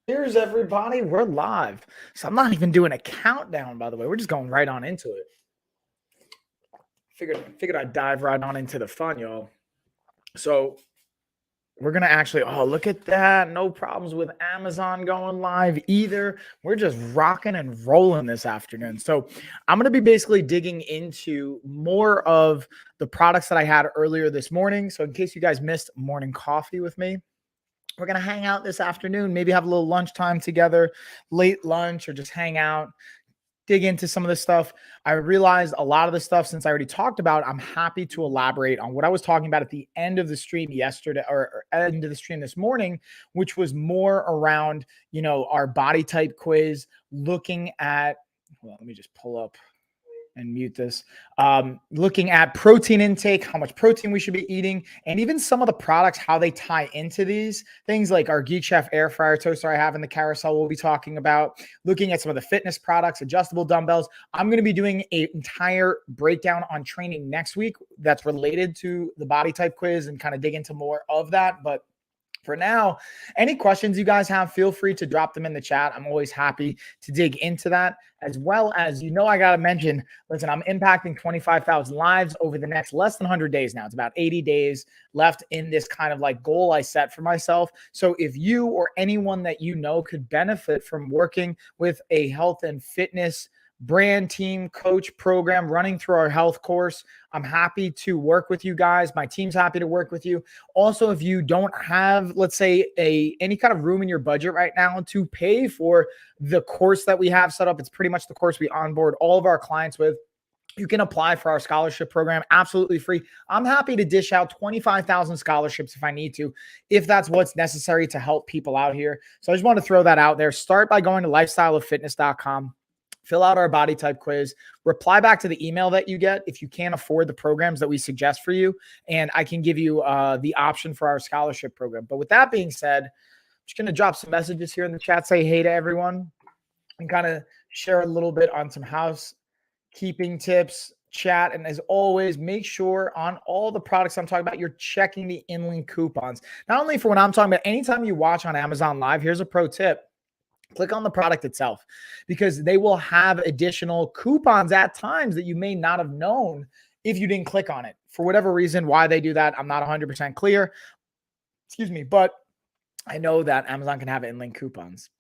Cheers, everybody. We're live. So I'm not even doing a countdown, by the way. We're just going right on into it. Figured I'd dive right on into the fun, y'all. So we're going to actually, oh, look at that. No problems with Amazon going live either. We're just rocking and rolling this afternoon. So I'm going to be basically digging into more of the products that I had earlier this morning. So in case you guys missed morning coffee with me, we're going to hang out this afternoon, maybe have a little lunchtime together, late lunch, or just hang out, dig into some of this stuff. I realized a lot of the stuff, since I already talked about, I'm happy to elaborate on what I was talking about at the end of the stream yesterday, or end of the stream this morning, which was more around, our body type quiz, looking at, well, let me just pull up and mute this. Looking at protein intake, how much protein we should be eating, and even some of the products, how they tie into these things, like our Geek Chef air fryer toaster I have in the carousel we'll be talking about, looking at some of the fitness products, adjustable dumbbells. I'm going to be doing an entire breakdown on training next week that's related to the body type quiz and kind of dig into more of that. But for now, any questions you guys have, feel free to drop them in the chat. I'm always happy to dig into that, as well as, I got to mention, listen, I'm impacting 25,000 lives over the next less than 100 days now. It's about 80 days left in this kind of like goal I set for myself. So if you or anyone that you know could benefit from working with a health and fitness brand, team, coach, program running through our health course, I'm happy to work with you guys. My team's happy to work with you. Also, if you don't have, let's say, any kind of room in your budget right now to pay for the course that we have set up, it's pretty much the course we onboard all of our clients with. You can apply for our scholarship program absolutely free. I'm happy to dish out 25,000 scholarships if I need to, if that's what's necessary to help people out here. So I just want to throw that out there. Start by going to lifestyleoffitness.com. Fill out our body type quiz, reply back to the email that you get if you can't afford the programs that we suggest for you, and I can give you the option for our scholarship program. But with that being said, I'm just going to drop some messages here in the chat, say hey to everyone, and kind of share a little bit on some housekeeping tips, chat. And as always, make sure on all the products I'm talking about, you're checking the in-link coupons. Not only for when I'm talking about, anytime you watch on Amazon Live, here's a pro tip. Click on the product itself, because they will have additional coupons at times that you may not have known if you didn't click on it. For whatever reason, why they do that, I'm not 100% clear. Excuse me, but I know that Amazon can have in-link coupons.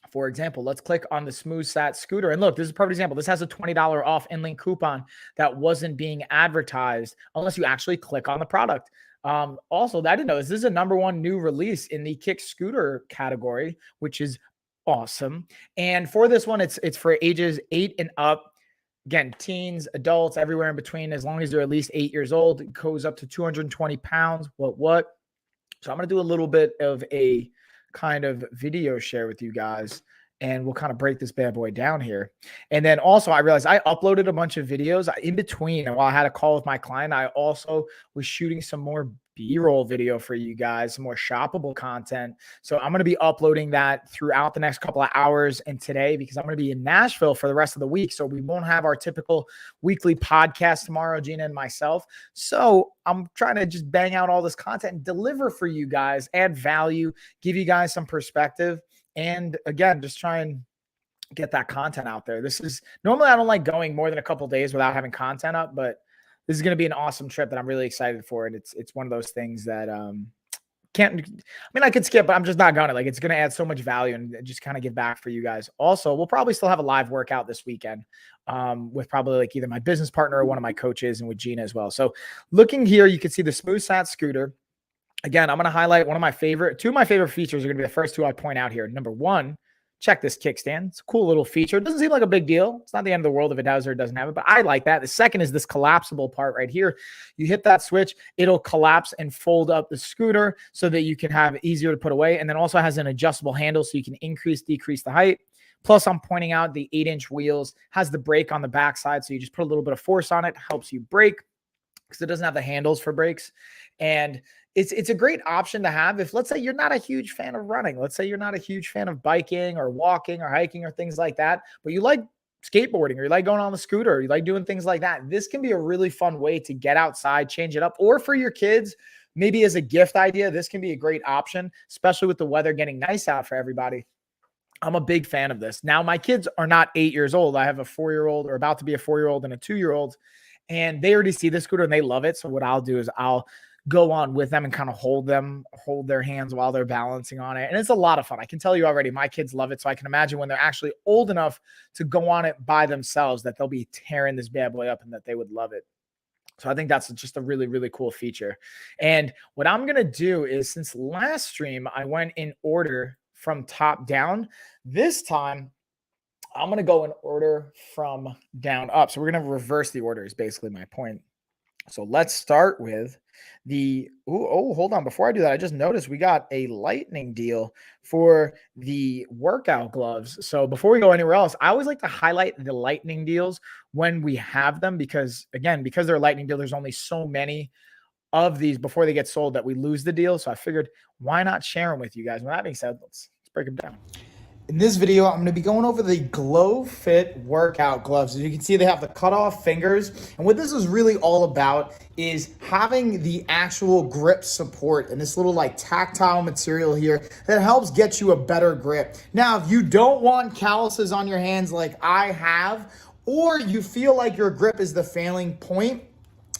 For example, let's click on the Smooth Sat scooter. And look, this is a perfect example. This has a $20 off in-link coupon that wasn't being advertised unless you actually click on the product. Also, I didn't know this is a #1 new release in the kick scooter category, which is awesome. And for this one, it's for ages 8 and up. Again, teens, adults, everywhere in between, as long as they're at least 8 years old. It goes up to 220 pounds. What? So I'm going to do a little bit of a kind of video share with you guys, and we'll kind of break this bad boy down here. And then also, I realized I uploaded a bunch of videos in between. And while I had a call with my client, I also was shooting some more B-roll video for you guys, some more shoppable content. So I'm going to be uploading that throughout the next couple of hours and today, because I'm going to be in Nashville for the rest of the week. So we won't have our typical weekly podcast tomorrow, Gina and myself. So I'm trying to just bang out all this content and deliver for you guys, add value, give you guys some perspective. And again, just try and get that content out there. This is normally, I don't like going more than a couple days without having content up, but this is going to be an awesome trip that I'm really excited for. And it's one of those things that I could skip, but I'm just not going to. Like, it's going to add so much value and just kind of give back for you guys. Also, we'll probably still have a live workout this weekend with probably like either my business partner or one of my coaches, and with Gina as well. So looking here, you can see the Smooth Sat scooter. Again, I'm going to highlight two of my favorite features are going to be the first two I point out here. Number one, check this kickstand. It's a cool little feature. It doesn't seem like a big deal. It's not the end of the world if it does or it doesn't have it, but I like that. The second is this collapsible part right here. You hit that switch, it'll collapse and fold up the scooter so that you can have it easier to put away. And then also has an adjustable handle so you can increase, decrease the height. Plus, I'm pointing out the 8-inch wheels, has the brake on the backside. So you just put a little bit of force on it, helps you brake because it doesn't have the handles for brakes. And it's a great option to have if, let's say, you're not a huge fan of running. Let's say you're not a huge fan of biking or walking or hiking or things like that, but you like skateboarding or you like going on the scooter, or you like doing things like that. This can be a really fun way to get outside, change it up, or for your kids maybe as a gift idea, this can be a great option, especially with the weather getting nice out for everybody. I'm a big fan of this. Now, my kids are not 8 years old. I have a 4-year-old or about to be a 4-year-old and a 2-year-old, and they already see this scooter and they love it. So what I'll do is I'll go on with them and kind of hold their hands while they're balancing on it. And it's a lot of fun. I can tell you already, my kids love it. So I can imagine when they're actually old enough to go on it by themselves, that they'll be tearing this bad boy up and that they would love it. So I think that's just a really, really cool feature. And what I'm going to do is, since last stream, I went in order from top down, this time I'm going to go in order from down up. So we're going to reverse the order is basically my point. So let's start with the, hold on. Before I do that, I just noticed we got a lightning deal for the workout gloves. So before we go anywhere else, I always like to highlight the lightning deals when we have them, because again, because they're a lightning deal, there's only so many of these before they get sold that we lose the deal. So I figured, why not share them with you guys? With that being said, let's break them down. In this video, I'm going to be going over the Glowfit workout gloves. As you can see, they have the cutoff fingers. And what this is really all about is having the actual grip support and this little like tactile material here that helps get you a better grip. Now, if you don't want calluses on your hands like I have, or you feel like your grip is the failing point,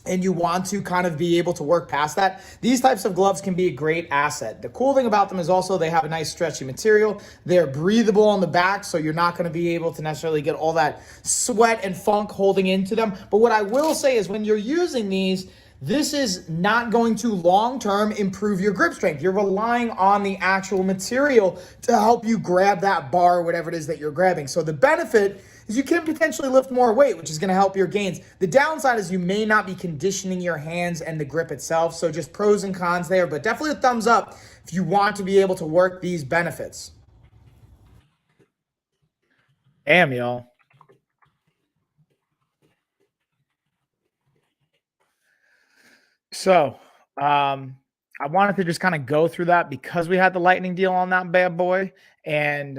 and you want to kind of be able to work past that, these types of gloves can be a great asset. The cool thing about them is also they have a nice stretchy material. They're breathable on the back, so you're not going to be able to necessarily get all that sweat and funk holding into them. But what I will say is when you're using these, this is not going to long-term improve your grip strength. You're relying on the actual material to help you grab that bar or whatever it is that you're grabbing. So the benefit is you can potentially lift more weight, which is going to help your gains. The downside is you may not be conditioning your hands and the grip itself. So just pros and cons there, but definitely a thumbs up if you want to be able to work these benefits. Damn, y'all. So, I wanted to just kind of go through that because we had the lightning deal on that bad boy. And,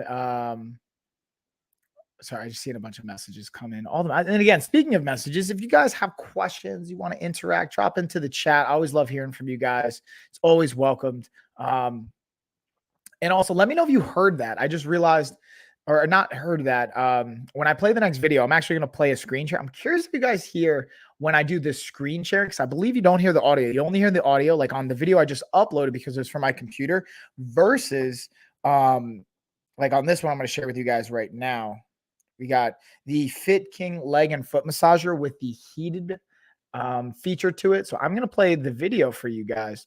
sorry, I just seen a bunch of messages come in. And again, speaking of messages, if you guys have questions, you want to interact, drop into the chat. I always love hearing from you guys. It's always welcomed. And also let me know if you heard that. I just realized, or not heard that. When I play the next video, I'm actually going to play a screen share. I'm curious if you guys hear when I do this screen share, because I believe you don't hear the audio. You only hear the audio like on the video I just uploaded because it's from my computer, versus like on this one I'm going to share with you guys right now. We got the Fit King leg and foot massager with the heated feature to it. So I'm going to play the video for you guys.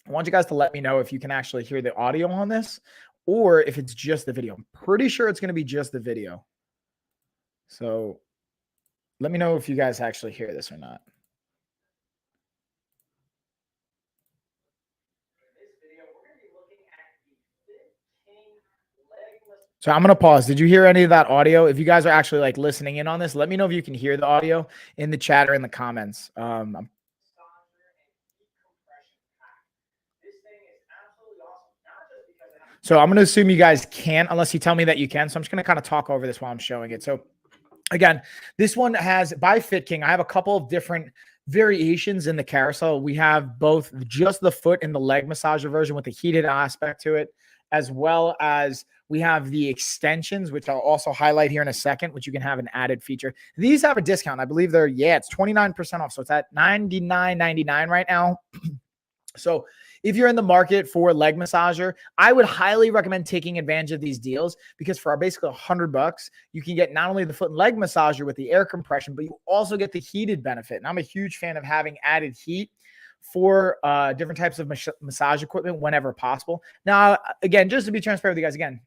I want you guys to let me know if you can actually hear the audio on this or if it's just the video. I'm pretty sure it's going to be just the video. So let me know if you guys actually hear this or not. So I'm going to pause. Did you hear any of that audio? If you guys are actually like listening in on this, let me know if you can hear the audio in the chat or in the comments. So I'm going to assume you guys can't, unless you tell me that you can. So I'm just going to kind of talk over this while I'm showing it. So again, this one has, by Fit King, I have a couple of different variations in the carousel. We have both just the foot and the leg massager version with the heated aspect to it, as well as we have the extensions, which I'll also highlight here in a second, which you can have an added feature. These have a discount. I believe they're, it's 29% off. So it's at $99.99 right now. So if you're in the market for a leg massager, I would highly recommend taking advantage of these deals, because for basically $100, you can get not only the foot and leg massager with the air compression, but you also get the heated benefit. And I'm a huge fan of having added heat for different types of massage equipment whenever possible. Now, again, just to be transparent with you guys, again,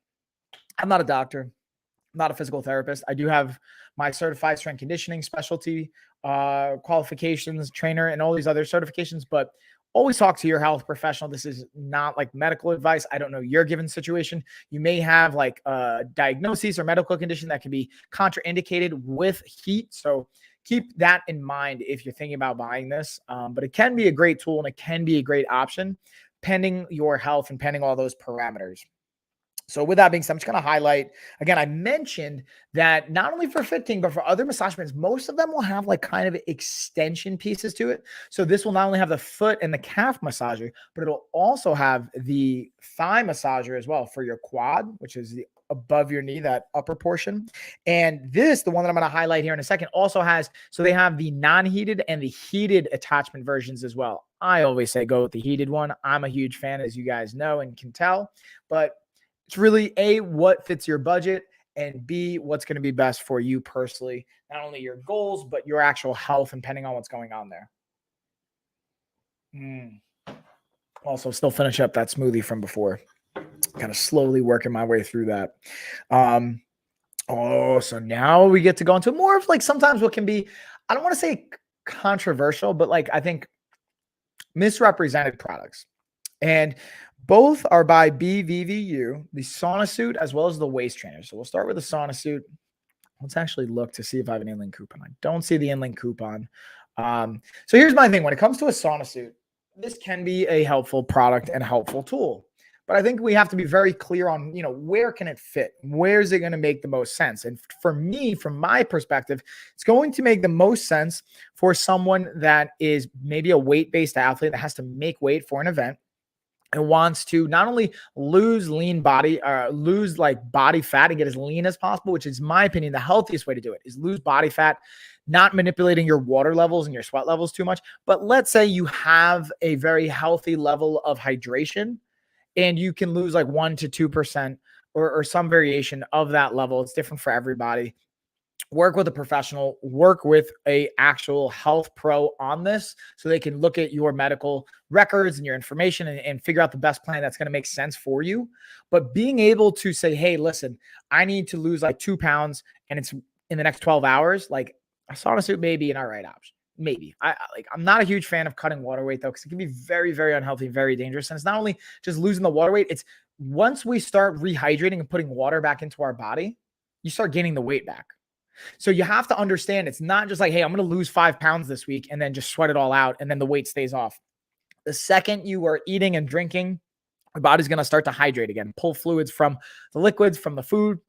I'm not a doctor, I'm not a physical therapist. I do have my certified strength conditioning specialty qualifications, trainer, and all these other certifications, but always talk to your health professional. This is not like medical advice. I don't know your given situation. You may have like a diagnosis or medical condition that can be contraindicated with heat. So keep that in mind if you're thinking about buying this. But it can be a great tool and it can be a great option pending your health and pending all those parameters. So with that being said, I'm just going to highlight again. I mentioned that not only for Fit King, but for other massage bands, most of them will have like kind of extension pieces to it. So this will not only have the foot and the calf massager, but it'll also have the thigh massager as well for your quad, which is the above your knee, that upper portion. And this, the one that I'm going to highlight here in a second, also has, so they have the non-heated and the heated attachment versions as well. I always say go with the heated one. I'm a huge fan, as you guys know and can tell, but it's really A, what fits your budget, and B, what's going to be best for you personally, not only your goals, but your actual health, and depending on what's going on there. Also, still finish up that smoothie from before. Kind of slowly working my way through that. So now we get to go into more of like sometimes what can be, I don't want to say controversial, but like I think misrepresented products. And both are by BVVU, the sauna suit, as well as the waist trainer. So we'll start with the sauna suit. Let's actually look to see if I have an in-link coupon. I don't see the in-link coupon. So here's my thing. When it comes to a sauna suit, this can be a helpful product and a helpful tool. But I think we have to be very clear on, where can it fit? Where is it going to make the most sense? And for me, from my perspective, it's going to make the most sense for someone that is maybe a weight-based athlete that has to make weight for an event and wants to not only lose lose like body fat and get as lean as possible, which is my opinion, the healthiest way to do it is lose body fat, not manipulating your water levels and your sweat levels too much. But let's say you have a very healthy level of hydration and you can lose like 1% to 2% or some variation of that level. It's different for everybody. Work with a professional, work with a actual health pro on this so they can look at your medical records and your information and figure out the best plan that's going to make sense for you. But being able to say, hey, listen, I need to lose like 2 pounds and it's in the next 12 hours, like a sauna suit may be an all right option. Maybe. I'm not a huge fan of cutting water weight though, because it can be very, very unhealthy, very dangerous. And it's not only just losing the water weight, it's once we start rehydrating and putting water back into our body, you start gaining the weight back. So you have to understand it's not just like, hey, I'm going to lose 5 pounds this week and then just sweat it all out and then the weight stays off. The second you are eating and drinking, your body's going to start to hydrate again, pull fluids from the liquids, from the food,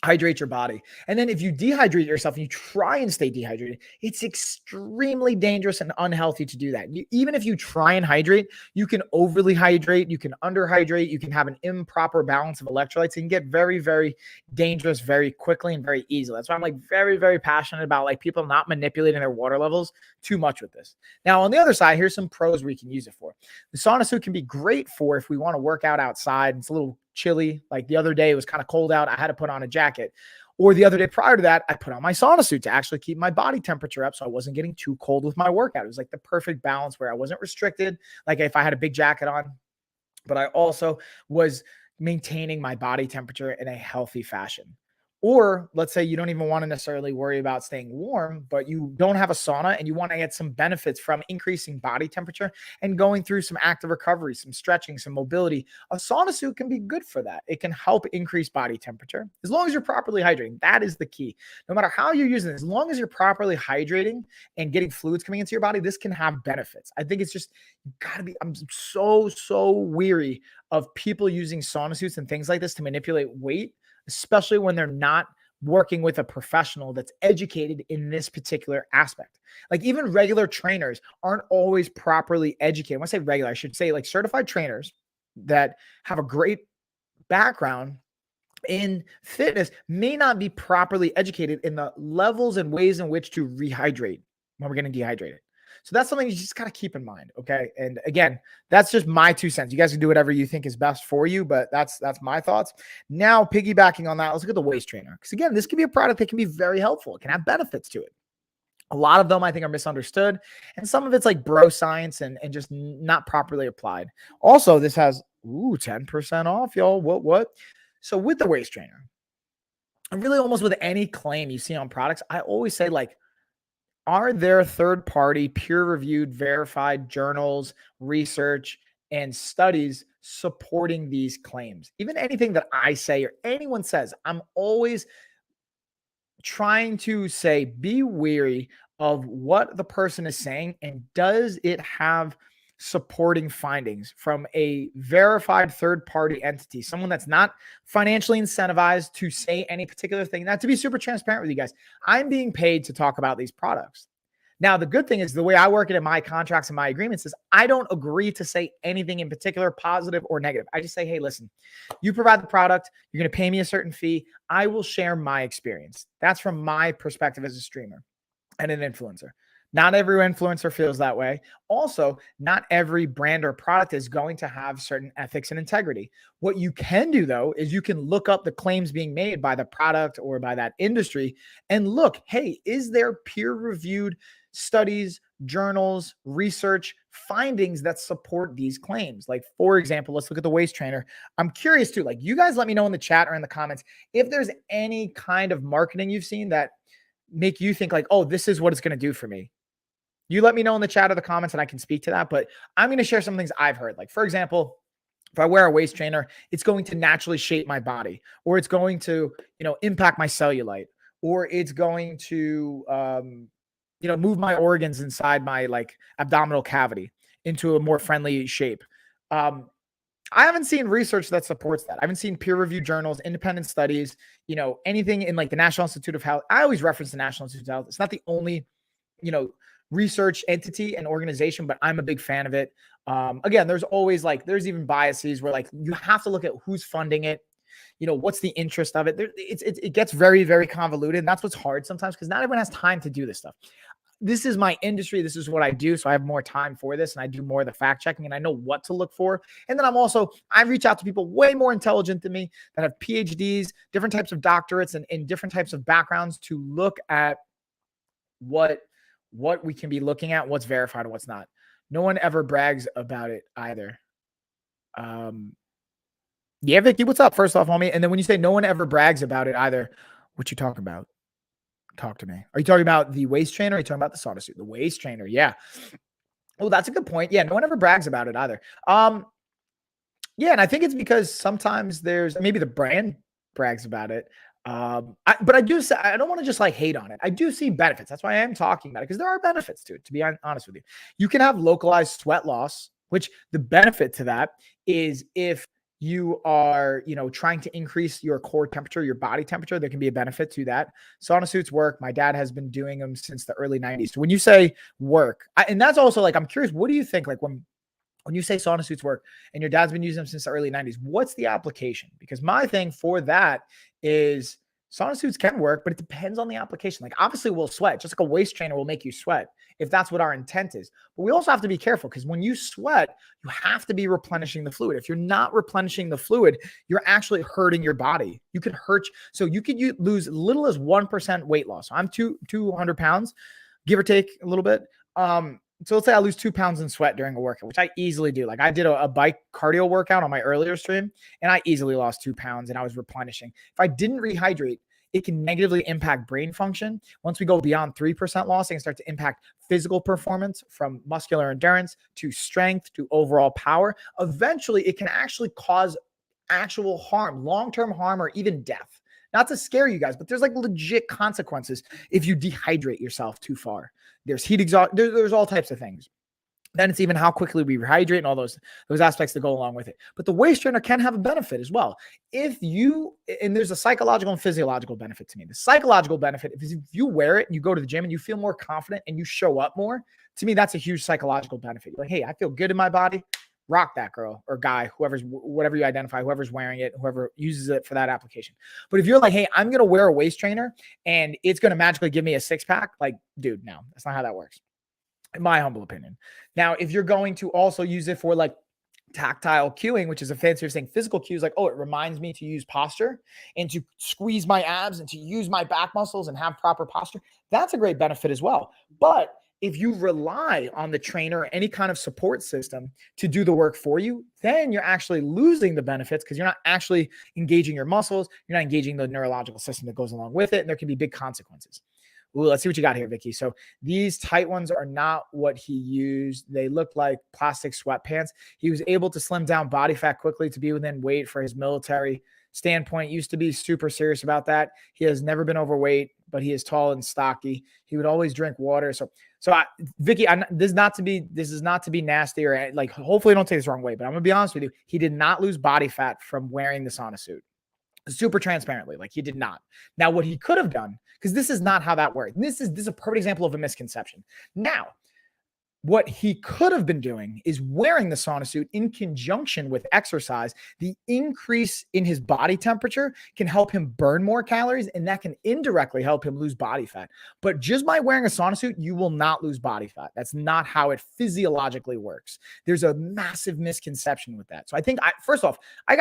hydrate your body. And then if you dehydrate yourself and you try and stay dehydrated, it's extremely dangerous and unhealthy to do that. Even if you try and hydrate, you can overly hydrate, you can underhydrate, you can have an improper balance of electrolytes and get very, very dangerous very quickly and very easily. That's why I'm like very, very passionate about like people not manipulating their water levels too much with this. Now, on the other side, here's some pros we can use it for. The sauna suit can be great for if we want to work out outside. It's a little chilly. Like the other day, it was kind of cold out. I had to put on a jacket. Or the other day prior to that, I put on my sauna suit to actually keep my body temperature up so I wasn't getting too cold with my workout. It was like the perfect balance where I wasn't restricted, like if I had a big jacket on, but I also was maintaining my body temperature in a healthy fashion. Or let's say you don't even want to necessarily worry about staying warm, but you don't have a sauna and you want to get some benefits from increasing body temperature and going through some active recovery, some stretching, some mobility. A sauna suit can be good for that. It can help increase body temperature as long as you're properly hydrating. That is the key. No matter how you're using it, as long as you're properly hydrating and getting fluids coming into your body, this can have benefits. I think it's just, you gotta be, I'm so weary of people using sauna suits and things like this to manipulate weight, especially when they're not working with a professional that's educated in this particular aspect. Like even regular trainers aren't always properly educated. When I say regular, I should say like certified trainers that have a great background in fitness may not be properly educated in the levels and ways in which to rehydrate when we're getting dehydrated. So that's something you just got to keep in mind. Okay. And again, that's just my 2 cents. You guys can do whatever you think is best for you, but that's my thoughts. Now, piggybacking on that, let's look at the waist trainer. Because again, this can be a product that can be very helpful. It can have benefits to it. A lot of them I think are misunderstood. And some of it's like bro science and just not properly applied. Also, this has 10% off, y'all. What? So with the waist trainer, and really almost with any claim you see on products, I always say like, are there third-party, peer-reviewed, verified journals, research, and studies supporting these claims? Even anything that I say or anyone says, I'm always trying to say, be wary of what the person is saying and does it have supporting findings from a verified third-party entity, someone that's not financially incentivized to say any particular thing. Now, to be super transparent with you guys, I'm being paid to talk about these products. Now, the good thing is the way I work it in my contracts and my agreements is I don't agree to say anything in particular, positive or negative. I just say, hey, listen, you provide the product, you're going to pay me a certain fee. I will share my experience. That's from my perspective as a streamer and an influencer. Not every influencer feels that way. Also, not every brand or product is going to have certain ethics and integrity. What you can do, though, is you can look up the claims being made by the product or by that industry and look, hey, is there peer-reviewed studies, journals, research, findings that support these claims? Like, for example, let's look at the waist trainer. I'm curious too, like, you guys let me know in the chat or in the comments if there's any kind of marketing you've seen that make you think like, oh, this is what it's going to do for me. You let me know in the chat or the comments and I can speak to that. But I'm going to share some things I've heard. Like, for example, if I wear a waist trainer, it's going to naturally shape my body, or it's going to, impact my cellulite, or it's going to, move my organs inside my like abdominal cavity into a more friendly shape. I haven't seen research that supports that. I haven't seen peer-reviewed journals, independent studies, anything in like the National Institute of Health. I always reference the National Institute of Health. It's not the only, research entity and organization, but I'm a big fan of it. Again, there's always there's even biases where like you have to look at who's funding it. What's the interest of it? It gets very, very convoluted. And that's what's hard sometimes because not everyone has time to do this stuff. This is my industry. This is what I do. So I have more time for this and I do more of the fact checking and I know what to look for. And then I reach out to people way more intelligent than me that have PhDs, different types of doctorates and different types of backgrounds to look at what we can be looking at, what's verified and what's not. No one ever brags about it either. Yeah, Vicky, what's up? First off, homie. And then when you say no one ever brags about it either, what you talking about? Talk to me. Are you talking about the waist trainer? Or are you talking about the sauna suit? The waist trainer. Yeah. Oh, that's a good point. Yeah. No one ever brags about it either. Yeah. And I think it's because sometimes there's maybe the brand brags about it. But I do say, I don't want to just hate on it. I do see benefits. That's why I am talking about it because there are benefits to it, to be honest with you. You can have localized sweat loss, which the benefit to that is if you are, trying to increase your core temperature, your body temperature, there can be a benefit to that. Sauna suits work. My dad has been doing them since the early 90s. So when you say work, and that's also I'm curious, what do you think? Like when you say sauna suits work and your dad's been using them since the early 90s, what's the application? Because my thing for that is sauna suits can work, but it depends on the application. Like obviously we'll sweat, just like a waist trainer will make you sweat if that's what our intent is. But we also have to be careful because when you sweat, you have to be replenishing the fluid. If you're not replenishing the fluid, you're actually hurting your body. You could hurt. So you could lose as little as 1% weight loss. So I'm 200 pounds, give or take a little bit. So let's say I lose 2 pounds in sweat during a workout, which I easily do. Like I did a bike cardio workout on my earlier stream and I easily lost 2 pounds and I was replenishing. If I didn't rehydrate, it can negatively impact brain function. Once we go beyond 3% loss, it can start to impact physical performance from muscular endurance to strength to overall power. Eventually, it can actually cause actual harm, long-term harm, or even death. Not to scare you guys, but there's legit consequences if you dehydrate yourself too far. There's heat exhaustion. There's all types of things. Then it's even how quickly we rehydrate and all those aspects that go along with it. But the waist trainer can have a benefit as well. And there's a psychological and physiological benefit to me. The psychological benefit is if you wear it and you go to the gym and you feel more confident and you show up more, to me, that's a huge psychological benefit. You're like, hey, I feel good in my body. Rock that, girl or guy, whatever you identify, whoever's wearing it, whoever uses it for that application. But if you're like, hey, I'm going to wear a waist trainer and it's going to magically give me a six pack, dude, no, that's not how that works. In my humble opinion. Now, if you're going to also use it for tactile cueing, which is a fancy way of saying physical cues, it reminds me to use posture and to squeeze my abs and to use my back muscles and have proper posture, that's a great benefit as well. But if you rely on the trainer or any kind of support system to do the work for you, then you're actually losing the benefits because you're not actually engaging your muscles. You're not engaging the neurological system that goes along with it. And there can be big consequences. Ooh, let's see what you got here, Vicky. So these tight ones are not what he used. They look like plastic sweatpants. He was able to slim down body fat quickly to be within weight for his military standpoint, used to be super serious about that. He has never been overweight, but he is tall and stocky. He would always drink water. Vicky, this is not to be nasty or like, hopefully don't take this the wrong way, but I'm gonna be honest with you. He did not lose body fat from wearing the sauna suit. Super transparently, like he did not. Now, what he could have done, because this is not how that works. This is a perfect example of a misconception. Now, what he could have been doing is wearing the sauna suit in conjunction with exercise. The increase in his body temperature can help him burn more calories, and that can indirectly help him lose body fat. But just by wearing a sauna suit, you will not lose body fat. That's not how it physiologically works. There's a massive misconception with that. So I think, first off, I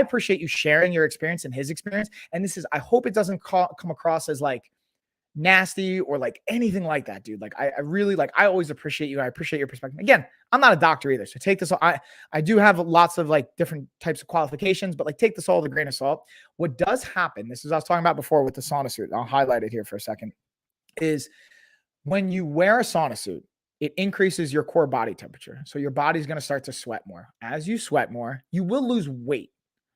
appreciate you sharing your experience and his experience. And I hope it doesn't come across as like nasty or like anything like that, dude. Like I really I always appreciate you. I appreciate your perspective. Again, I'm not a doctor either, so take this. I do have lots of like different types of qualifications, but like take this all with a grain of salt. What does happen? This is what I was talking about before with the sauna suit. I'll highlight it here for a second. Is when you wear a sauna suit, it increases your core body temperature. So your body's going to start to sweat more. As you sweat more, you will lose weight.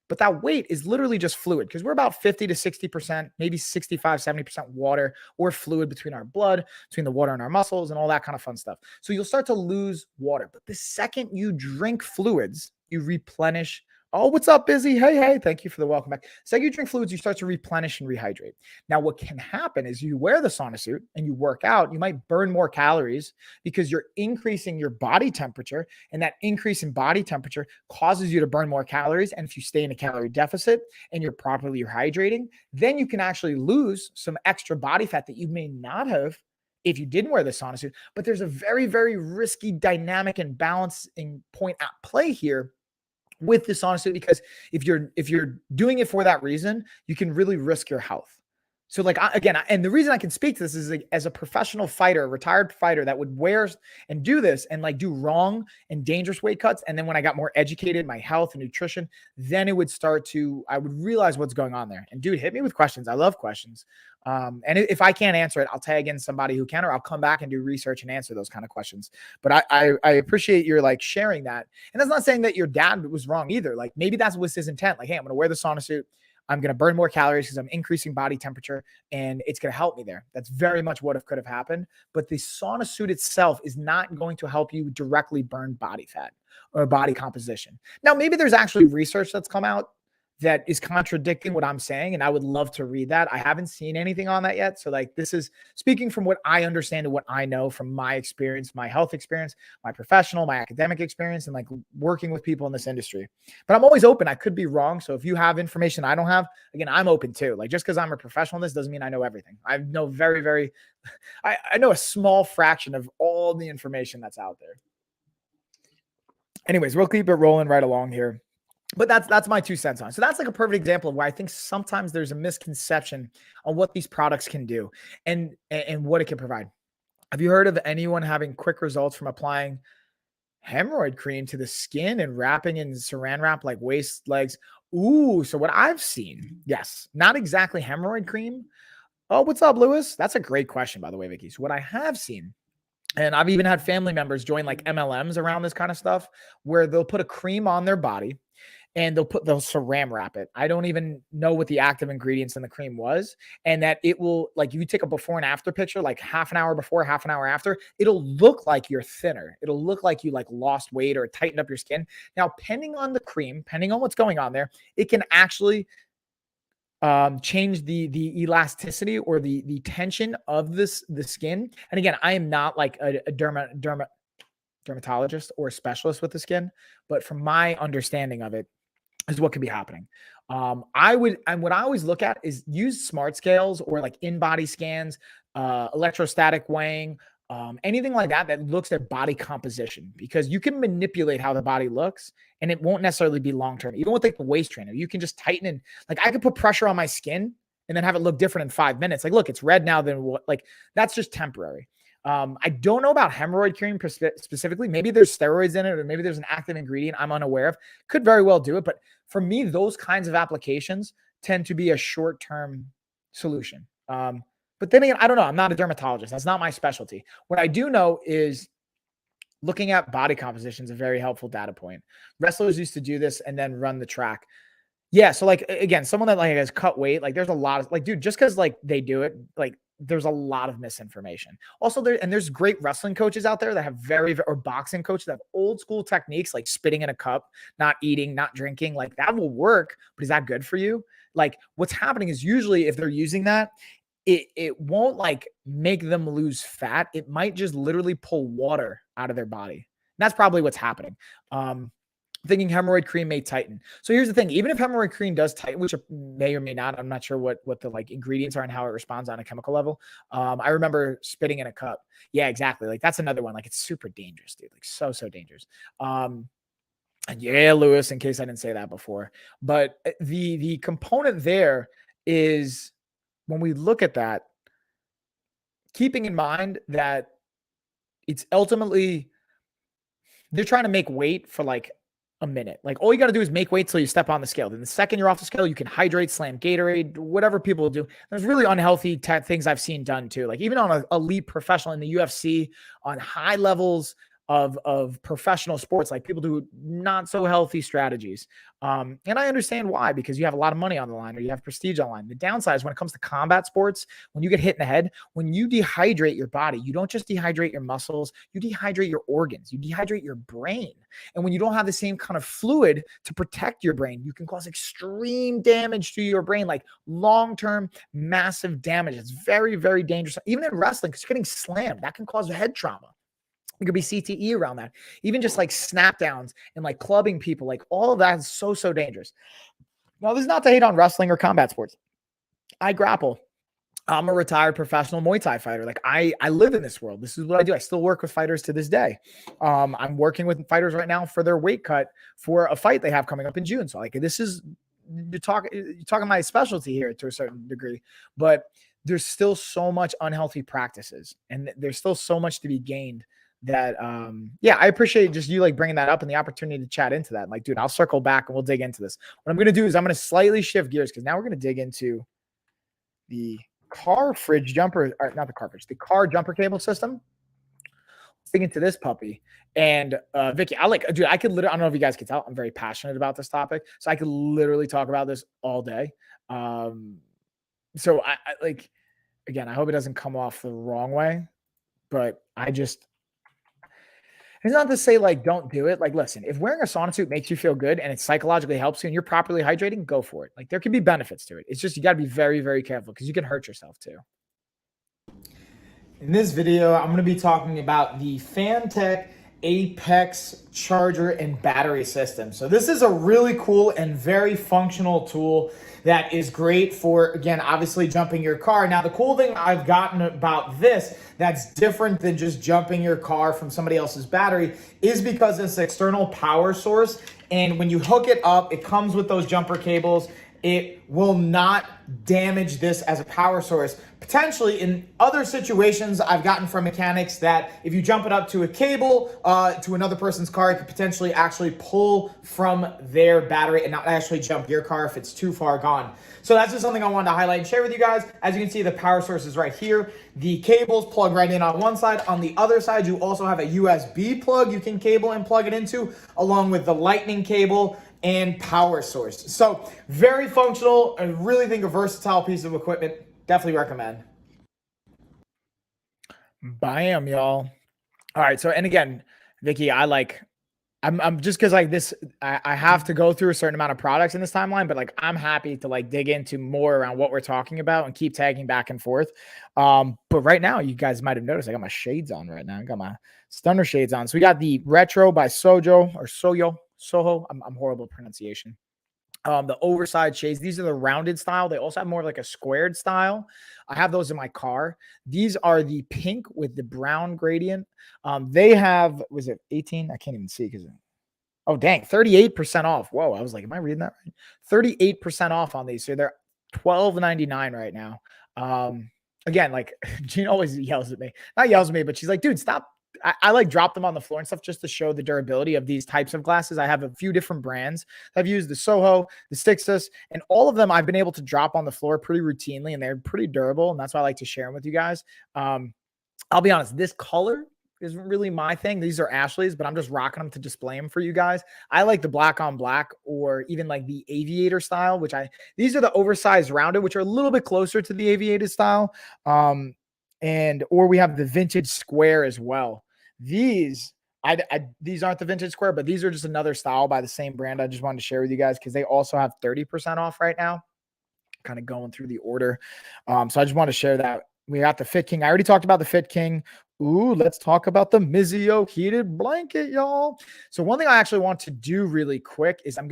But that weight is literally just fluid because we're about 50 to 60%, maybe 65, 70% water or fluid between our blood, between the water and our muscles and all that kind of fun stuff. So you'll start to lose water. But the second you drink fluids, you replenish. Oh, what's up, Busy? Hey, thank you for the welcome back. So you drink fluids, you start to replenish and rehydrate. Now, what can happen is you wear the sauna suit and you work out, you might burn more calories because you're increasing your body temperature, and that increase in body temperature causes you to burn more calories. And if you stay in a calorie deficit and you're properly hydrating, then you can actually lose some extra body fat that you may not have if you didn't wear the sauna suit. But there's a very, very risky dynamic and balancing point at play here with the sauna suit, because if you're doing it for that reason, you can really risk your health. So and the reason I can speak to this is as a professional fighter, a retired fighter that would wear and do this and like do wrong and dangerous weight cuts. And then when I got more educated, my health and nutrition, then I would realize what's going on there. And dude, hit me with questions. I love questions. And if I can't answer it, I'll tag in somebody who can, or I'll come back and do research and answer those kind of questions. But I appreciate your like sharing that. And that's not saying that your dad was wrong either. Like maybe that was his intent. Like, hey, I'm going to wear the sauna suit. I'm going to burn more calories because I'm increasing body temperature and it's going to help me there. That's very much what could have happened. But the sauna suit itself is not going to help you directly burn body fat or body composition. Now, maybe there's actually research that's come out that is contradicting what I'm saying, and I would love to read that. I haven't seen anything on that yet. So like, this is speaking from what I understand and what I know from my experience, my health experience, my professional, my academic experience, and like working with people in this industry. But I'm always open. I could be wrong. So if you have information I don't have, again, I'm open too. Like just because I'm a professional in this doesn't mean I know everything. I know very, very, I know a small fraction of all the information that's out there. Anyways, we'll keep it rolling right along here. But that's my 2 cents on it. So that's like a perfect example of why I think sometimes there's a misconception on what these products can do and what it can provide. Have you heard of anyone having quick results from applying hemorrhoid cream to the skin and wrapping in saran wrap like waist, legs? Ooh, so what I've seen, yes, not exactly hemorrhoid cream. Oh, what's up, Lewis? That's a great question, by the way, Vicky. So what I have seen, and I've even had family members join like MLMs around this kind of stuff, where they'll put a cream on their body and they'll saran wrap it. I don't even know what the active ingredients in the cream was. And that it will, like, you take a before and after picture, like half an hour before, half an hour after, it'll look like you're thinner. It'll look like you like lost weight or tightened up your skin. Now, depending on the cream, depending on what's going on there, it can actually change the elasticity or the tension of the skin. And again, I am not like a dermatologist or a specialist with the skin, but from my understanding of it is what could be happening. What I always look at is use smart scales or like in-body scans, electrostatic weighing, anything like that looks at body composition, because you can manipulate how the body looks and it won't necessarily be long-term. Even with like the waist trainer, you can just tighten and like I could put pressure on my skin and then have it look different in 5 minutes. Like, look, it's red now, then what? Like that's just temporary. I don't know about hemorrhoid cream specifically. Maybe there's steroids in it, or maybe there's an active ingredient I'm unaware of. Could very well do it. But for me, those kinds of applications tend to be a short-term solution. But then again, I don't know. I'm not a dermatologist. That's not my specialty. What I do know is looking at body composition is a very helpful data point. Wrestlers used to do this and then run the track. Yeah, so, like, again, someone that, like, has cut weight, like, there's a lot of like, dude, just because like, they do it, like, there's a lot of misinformation. Also, there's great wrestling coaches out there that have or boxing coaches that have old school techniques, like spitting in a cup, not eating, not drinking, like, that will work, but is that good for you? Like, what's happening is usually if they're using that, it won't, like, make them lose fat, it might just literally pull water out of their body. That's probably what's happening. Um Thinking hemorrhoid cream may tighten. So here's the thing: even if hemorrhoid cream does tighten, which may or may not, I'm not sure what the like ingredients are and how it responds on a chemical level. I remember spitting in a cup. Yeah, exactly. Like that's another one. Like it's super dangerous, dude. Like so dangerous. And yeah, Lewis. In case I didn't say that before, but the component there is when we look at that, keeping in mind that it's ultimately they're trying to make weight for like a minute. Like all you got to do is make weight till you step on the scale. Then the second you're off the scale, you can hydrate, slam Gatorade, whatever people do. There's really unhealthy things I've seen done too. Like even on an elite professional in the UFC, on high levels of professional sports, like people do not so healthy strategies. And I understand why, because you have a lot of money on the line or you have prestige on the line. The downside is when it comes to combat sports, when you get hit in the head, when you dehydrate your body, you don't just dehydrate your muscles, you dehydrate your organs, you dehydrate your brain. And when you don't have the same kind of fluid to protect your brain, you can cause extreme damage to your brain, like long-term massive damage. It's very dangerous. Even in wrestling, because you're getting slammed, that can cause head trauma. It could be CTE around that. Even just like snap downs and like clubbing people, like all of that is so dangerous. Now, this is not to hate on wrestling or combat sports. I grapple. I'm a retired professional Muay Thai fighter. Like I live in this world. This is what I do. I still work with fighters to this day. I'm working with fighters right now for their weight cut for a fight they have coming up in June. So like this is you're talking my specialty here to a certain degree, but there's still so much unhealthy practices and there's still so much to be gained that yeah, I appreciate just you like bringing that up and the opportunity to chat into that. Like, dude, I'll circle back and we'll dig into this. What I'm going to do is I'm going to slightly shift gears because now we're going to dig into the car fridge jumper, or not the car fridge, the car jumper cable system. Let's dig into this puppy. And Vicky, dude, I could literally, I don't know if you guys can tell, I'm very passionate about this topic. So I could literally talk about this all day. So I like, again, I hope it doesn't come off the wrong way, but it's not to say like don't do it. Like, listen, if wearing a sauna suit makes you feel good and it psychologically helps you and you're properly hydrating, go for it. Like, there can be benefits to it. It's just you got to be very careful because you can hurt yourself too. In this video, I'm going to be talking about the Fantech Apex charger and battery system. So this is a really cool and very functional tool that is great for, again, obviously jumping your car. Now, the cool thing I've gotten about this that's different than just jumping your car from somebody else's battery is because it's an external power source. And when you hook it up, it comes with those jumper cables. It will not damage this as a power source. Potentially in other situations, I've gotten from mechanics that if you jump it up to a cable to another person's car, it could potentially actually pull from their battery and not actually jump your car if it's too far gone. So that's just something I wanted to highlight and share with you guys. As you can see, the power source is right here. The cables plug right in on one side. On the other side, you also have a USB plug you can cable and plug it into, along with the lightning cable and power source. So very functional. I really think a versatile piece of equipment. Definitely recommend. Bam, y'all. All right. So, and again, Vicky, I'm just because like this, I have to go through a certain amount of products in this timeline, but like I'm happy to like dig into more around what we're talking about and keep tagging back and forth. But right now, you guys might have noticed I got my shades on right now. I got my Stunner shades on. So we got the Retro by Soho. I'm horrible at pronunciation. The oversized shades. These are the rounded style. They also have more like a squared style. I have those in my car. These are the pink with the brown gradient. They have, was it 18? I can't even see because, oh dang, 38% off. Whoa, I was like, am I reading that right? 38% off on these. So they're $12.99 right now. Again, like Gina always yells at me. Not yells at me, but she's like, dude, stop. I like drop them on the floor and stuff just to show the durability of these types of glasses. I have a few different brands. I've used the Soho, the Stixus, and all of them I've been able to drop on the floor pretty routinely, and they're pretty durable, and that's why I like to share them with you guys. I'll be honest, this color isn't really my thing. These are Ashley's, but I'm just rocking them to display them for you guys. I like the black on black, or even like the aviator style, these are the oversized rounded, which are a little bit closer to the aviator style. Or we have the vintage square as well. These aren't the vintage square, but these are just another style by the same brand. I just wanted to share with you guys because they also have 30% off right now. Kind of going through the order. So I just want to share that. We got the Fit King. I already talked about the Fit King. Ooh, let's talk about the Mizzio heated blanket, y'all. So one thing I actually want to do really quick is I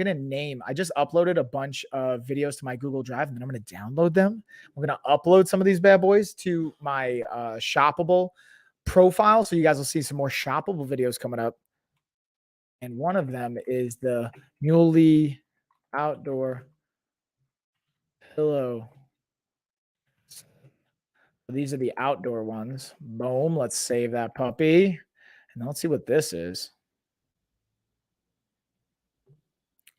just uploaded a bunch of videos to my Google Drive, and then I'm going to download them. We're going to upload some of these bad boys to my shoppable profile. So you guys will see some more shoppable videos coming up. And one of them is the Muley outdoor pillow. These are the outdoor ones. Boom. Let's save that puppy. And let's see what this is.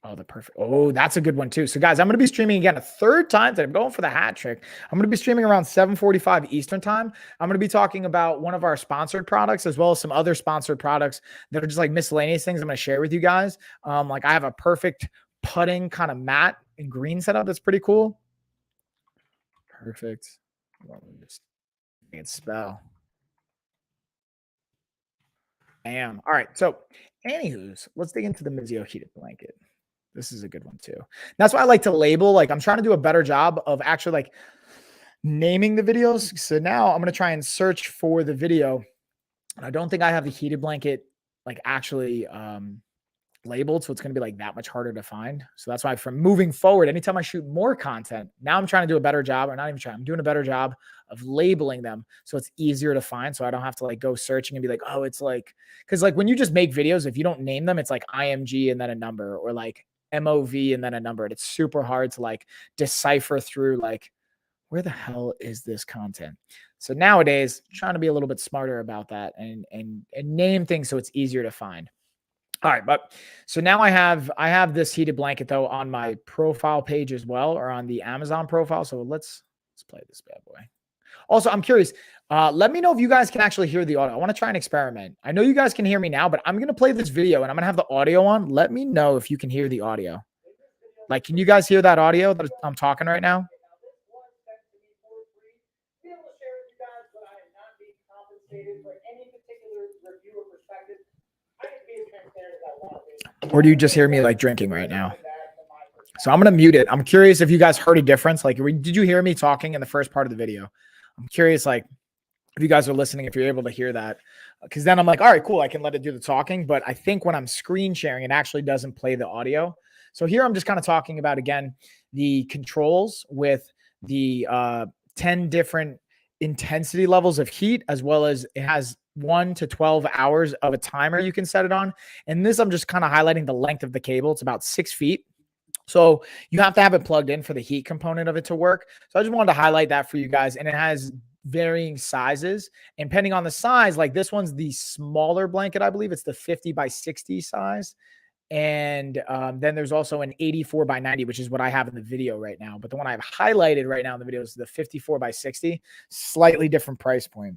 Oh, the perfect. Oh, that's a good one too. So guys, I'm going to be streaming again a third time today. I'm going for the hat trick. I'm going to be streaming around 7:45 Eastern time. I'm going to be talking about one of our sponsored products, as well as some other sponsored products that are just like miscellaneous things I'm going to share with you guys. Like I have a perfect putting kind of mat in green setup. That's pretty cool. Perfect. Just make it spell. Bam. All right. So, anywho's, let's dig into the Mizzio heated blanket. This is a good one too. That's why I like to label. Like, I'm trying to do a better job of actually like naming the videos. So now I'm going to try and search for the video. And I don't think I have the heated blanket like actually labeled, so it's going to be like that much harder to find. So that's why from moving forward, anytime I shoot more content, now I'm trying to do a better job, or not even trying, I'm doing a better job of labeling them so it's easier to find, so I don't have to like go searching and be like, oh, it's like, because like when you just make videos, if you don't name them, it's like IMG and then a number, or like MOV and then a number, and it's super hard to like decipher through like, where the hell is this content? So nowadays, trying to be a little bit smarter about that and name things so it's easier to find. All right, but so now I have this heated blanket though on my profile page as well, or on the Amazon profile. So let's play this bad boy. Also, I'm curious. Let me know if you guys can actually hear the audio. I want to try and experiment. I know you guys can hear me now, but I'm going to play this video and I'm going to have the audio on. Let me know if you can hear the audio. Like, can you guys hear that audio that I'm talking right now? Or do you just hear me like drinking right now? So I'm going to mute it. I'm curious if you guys heard a difference. Like, did you hear me talking in the first part of the video? I'm curious, like, if you guys are listening, if you're able to hear that, because then I'm like, all right, cool, I can let it do the talking. But I think when I'm screen sharing, it actually doesn't play the audio. So here I'm just kind of talking about, again, the controls with the 10 different intensity levels of heat, as well as it has 1 to 12 hours of a timer you can set it on. And this, I'm just kind of highlighting the length of the cable. It's about 6 feet. So you have to have it plugged in for the heat component of it to work. So I just wanted to highlight that for you guys. And it has varying sizes. And depending on the size, like this one's the smaller blanket, I believe it's the 50 by 60 size. And then there's also an 84 by 90, which is what I have in the video right now. But the one I've highlighted right now in the video is the 54 by 60, slightly different price point.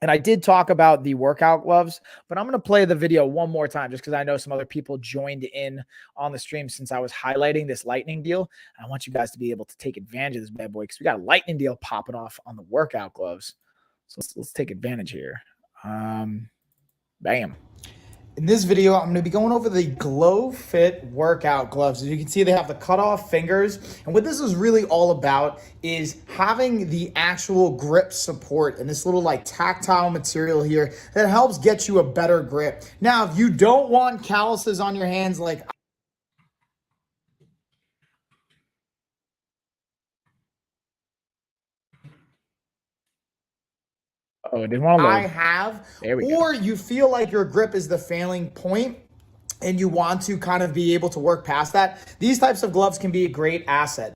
And I did talk about the workout gloves, but I'm going to play the video one more time just because I know some other people joined in on the stream since I was highlighting this lightning deal. I want you guys to be able to take advantage of this bad boy because we got a lightning deal popping off on the workout gloves. So let's take advantage here. Bam. In this video, I'm going to be going over the Glowfit workout gloves. As you can see, they have the cutoff fingers. And what this is really all about is having the actual grip support and this little like tactile material here that helps get you a better grip. Now, if you don't want calluses on your hands like I have, or you feel like your grip is the failing point and you want to kind of be able to work past that, these types of gloves can be a great asset.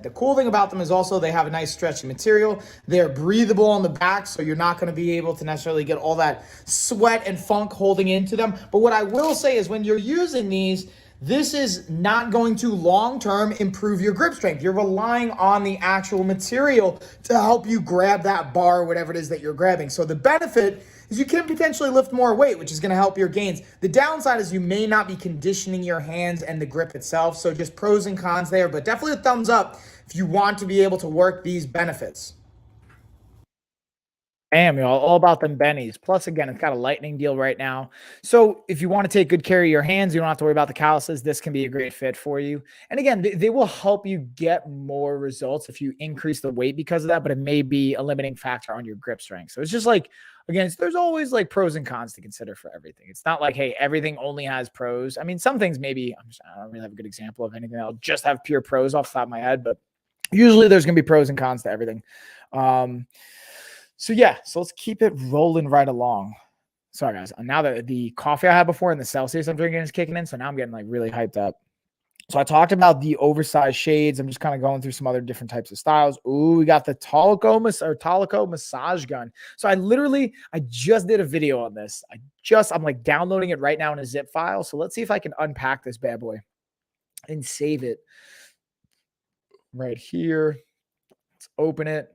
The cool thing about them is also they have a nice stretchy material. They're breathable on the back, so you're not going to be able to necessarily get all that sweat and funk holding into them. But what I will say is when you're using these, this is not going to long-term improve your grip strength. You're relying on the actual material to help you grab that bar or whatever it is that you're grabbing. So the benefit is you can potentially lift more weight, which is going to help your gains. The downside is you may not be conditioning your hands and the grip itself. So just pros and cons there, but definitely a thumbs up if you want to be able to work these benefits. Bam, y'all, all about them bennies. Plus, again, it's got a lightning deal right now. So if you want to take good care of your hands, you don't have to worry about the calluses. This can be a great fit for you. And again, they will help you get more results if you increase the weight because of that, but it may be a limiting factor on your grip strength. So it's just like, again, there's always like pros and cons to consider for everything. It's not like, hey, everything only has pros. I mean, some things maybe, I don't really have a good example of anything that'll just have pure pros off the top of my head, but usually there's going to be pros and cons to everything. So yeah, so let's keep it rolling right along. Sorry guys, now that the coffee I had before and the Celsius I'm drinking is kicking in, so now I'm getting like really hyped up. So I talked about the oversized shades. I'm just kind of going through some other different types of styles. Ooh, we got the Talico massage gun. So I just did a video on this. I'm like downloading it right now in a zip file. So let's see if I can unpack this bad boy and save it right here. Let's open it.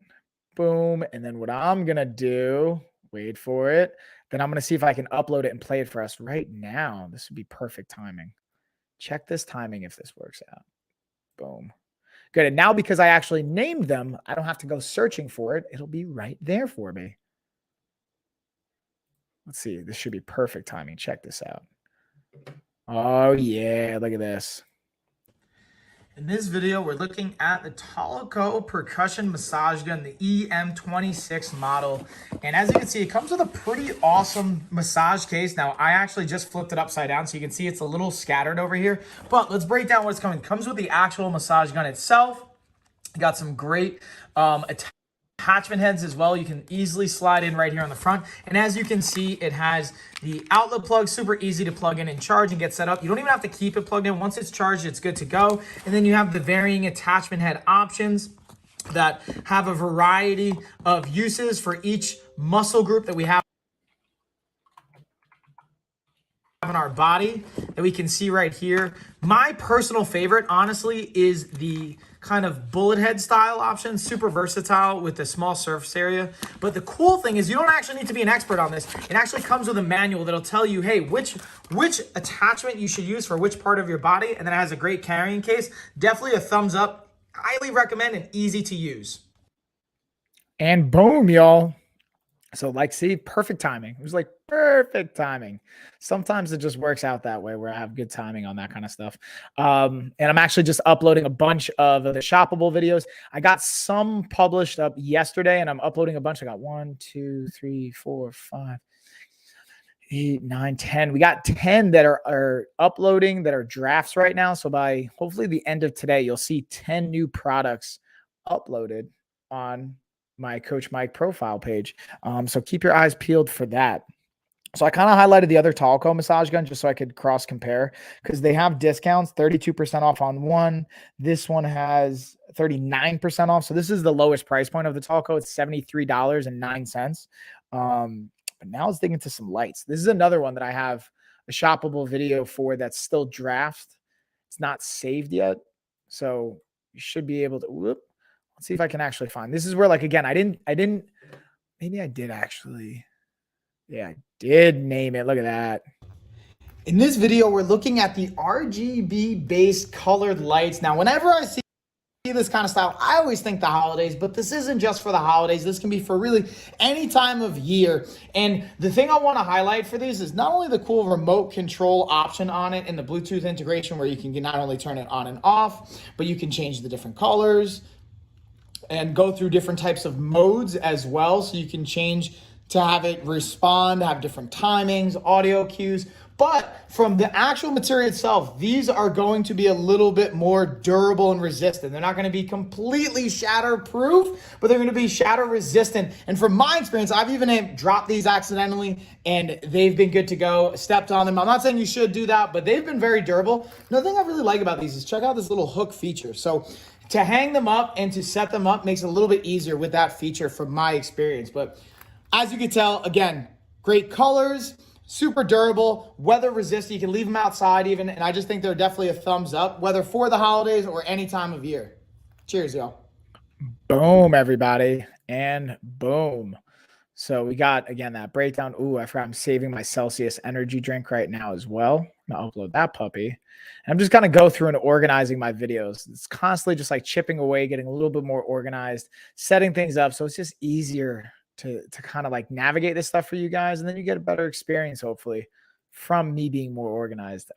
Boom. And then what I'm going to do, wait for it. Then I'm going to see if I can upload it and play it for us right now. This would be perfect timing. Check this timing if this works out. Boom. Good. And now because I actually named them, I don't have to go searching for it. It'll be right there for me. Let's see. This should be perfect timing. Check this out. Oh, yeah. Look at this. In this video, we're looking at the Talico percussion massage gun, the EM26 model. And as you can see, it comes with a pretty awesome massage case. Now, I actually just flipped it upside down, so you can see it's a little scattered over here. But let's break down what's coming. It comes with the actual massage gun itself. You got some great attachment heads as well. You can easily slide in right here on the front. And as you can see, it has the outlet plug, super easy to plug in and charge and get set up. You don't even have to keep it plugged in. Once it's charged, it's good to go. And then you have the varying attachment head options that have a variety of uses for each muscle group that we have in our body that we can see right here. My personal favorite, honestly, is the kind of bullet head style option, super versatile with a small surface area. But the cool thing is you don't actually need to be an expert on this. It actually comes with a manual that'll tell you, hey, which attachment you should use for which part of your body. And then it has a great carrying case. Definitely a thumbs up. Highly recommend and easy to use. And boom, y'all. So like, see, perfect timing. It was like perfect timing. Sometimes it just works out that way where I have good timing on that kind of stuff. And I'm actually just uploading a bunch of the shoppable videos. I got some published up yesterday and I'm uploading a bunch. I got 1, 2, 3, 4, 5, 8, 9, 10. We got 10 that are uploading that are drafts right now. So by hopefully the end of today, you'll see 10 new products uploaded on my Coach Mike profile page. So keep your eyes peeled for that. So I kind of highlighted the other Talico massage gun just so I could cross compare because they have discounts, 32% off on one. This one has 39% off. So this is the lowest price point of the Talico. It's $73.09. But now let's dig into some lights. This is another one that I have a shoppable video for that's still draft. It's not saved yet. So you should be able to, let's see if I can actually find. This is where, like, again, maybe I did actually. Yeah, I did name it. Look at that. In this video, we're looking at the RGB-based colored lights. Now, whenever I see this kind of style, I always think the holidays, but this isn't just for the holidays. This can be for really any time of year. And the thing I want to highlight for these is not only the cool remote control option on it and the Bluetooth integration where you can not only turn it on and off, but you can change the different colors and go through different types of modes as well. So you can change to have it respond, have different timings, audio cues. But from the actual material itself, these are going to be a little bit more durable and resistant. They're not going to be completely shatterproof, but they're going to be shatter resistant. And from my experience, I've even dropped these accidentally and they've been good to go, stepped on them. I'm not saying you should do that, but they've been very durable. Another thing I really like about these is check out this little hook feature. So to hang them up and to set them up makes it a little bit easier with that feature from my experience. But as you can tell, again, great colors, super durable, weather resistant. You can leave them outside even. And I just think they're definitely a thumbs up, whether for the holidays or any time of year. Cheers, y'all. Boom, everybody. And boom. So we got, again, that breakdown. Ooh, I forgot I'm saving my Celsius energy drink right now as well. I'm going to upload that puppy. And I'm just going to go through and organizing my videos. It's constantly just like chipping away, getting a little bit more organized, setting things up. So it's just easier to kind of like navigate this stuff for you guys. And then you get a better experience, hopefully, from me being more organized.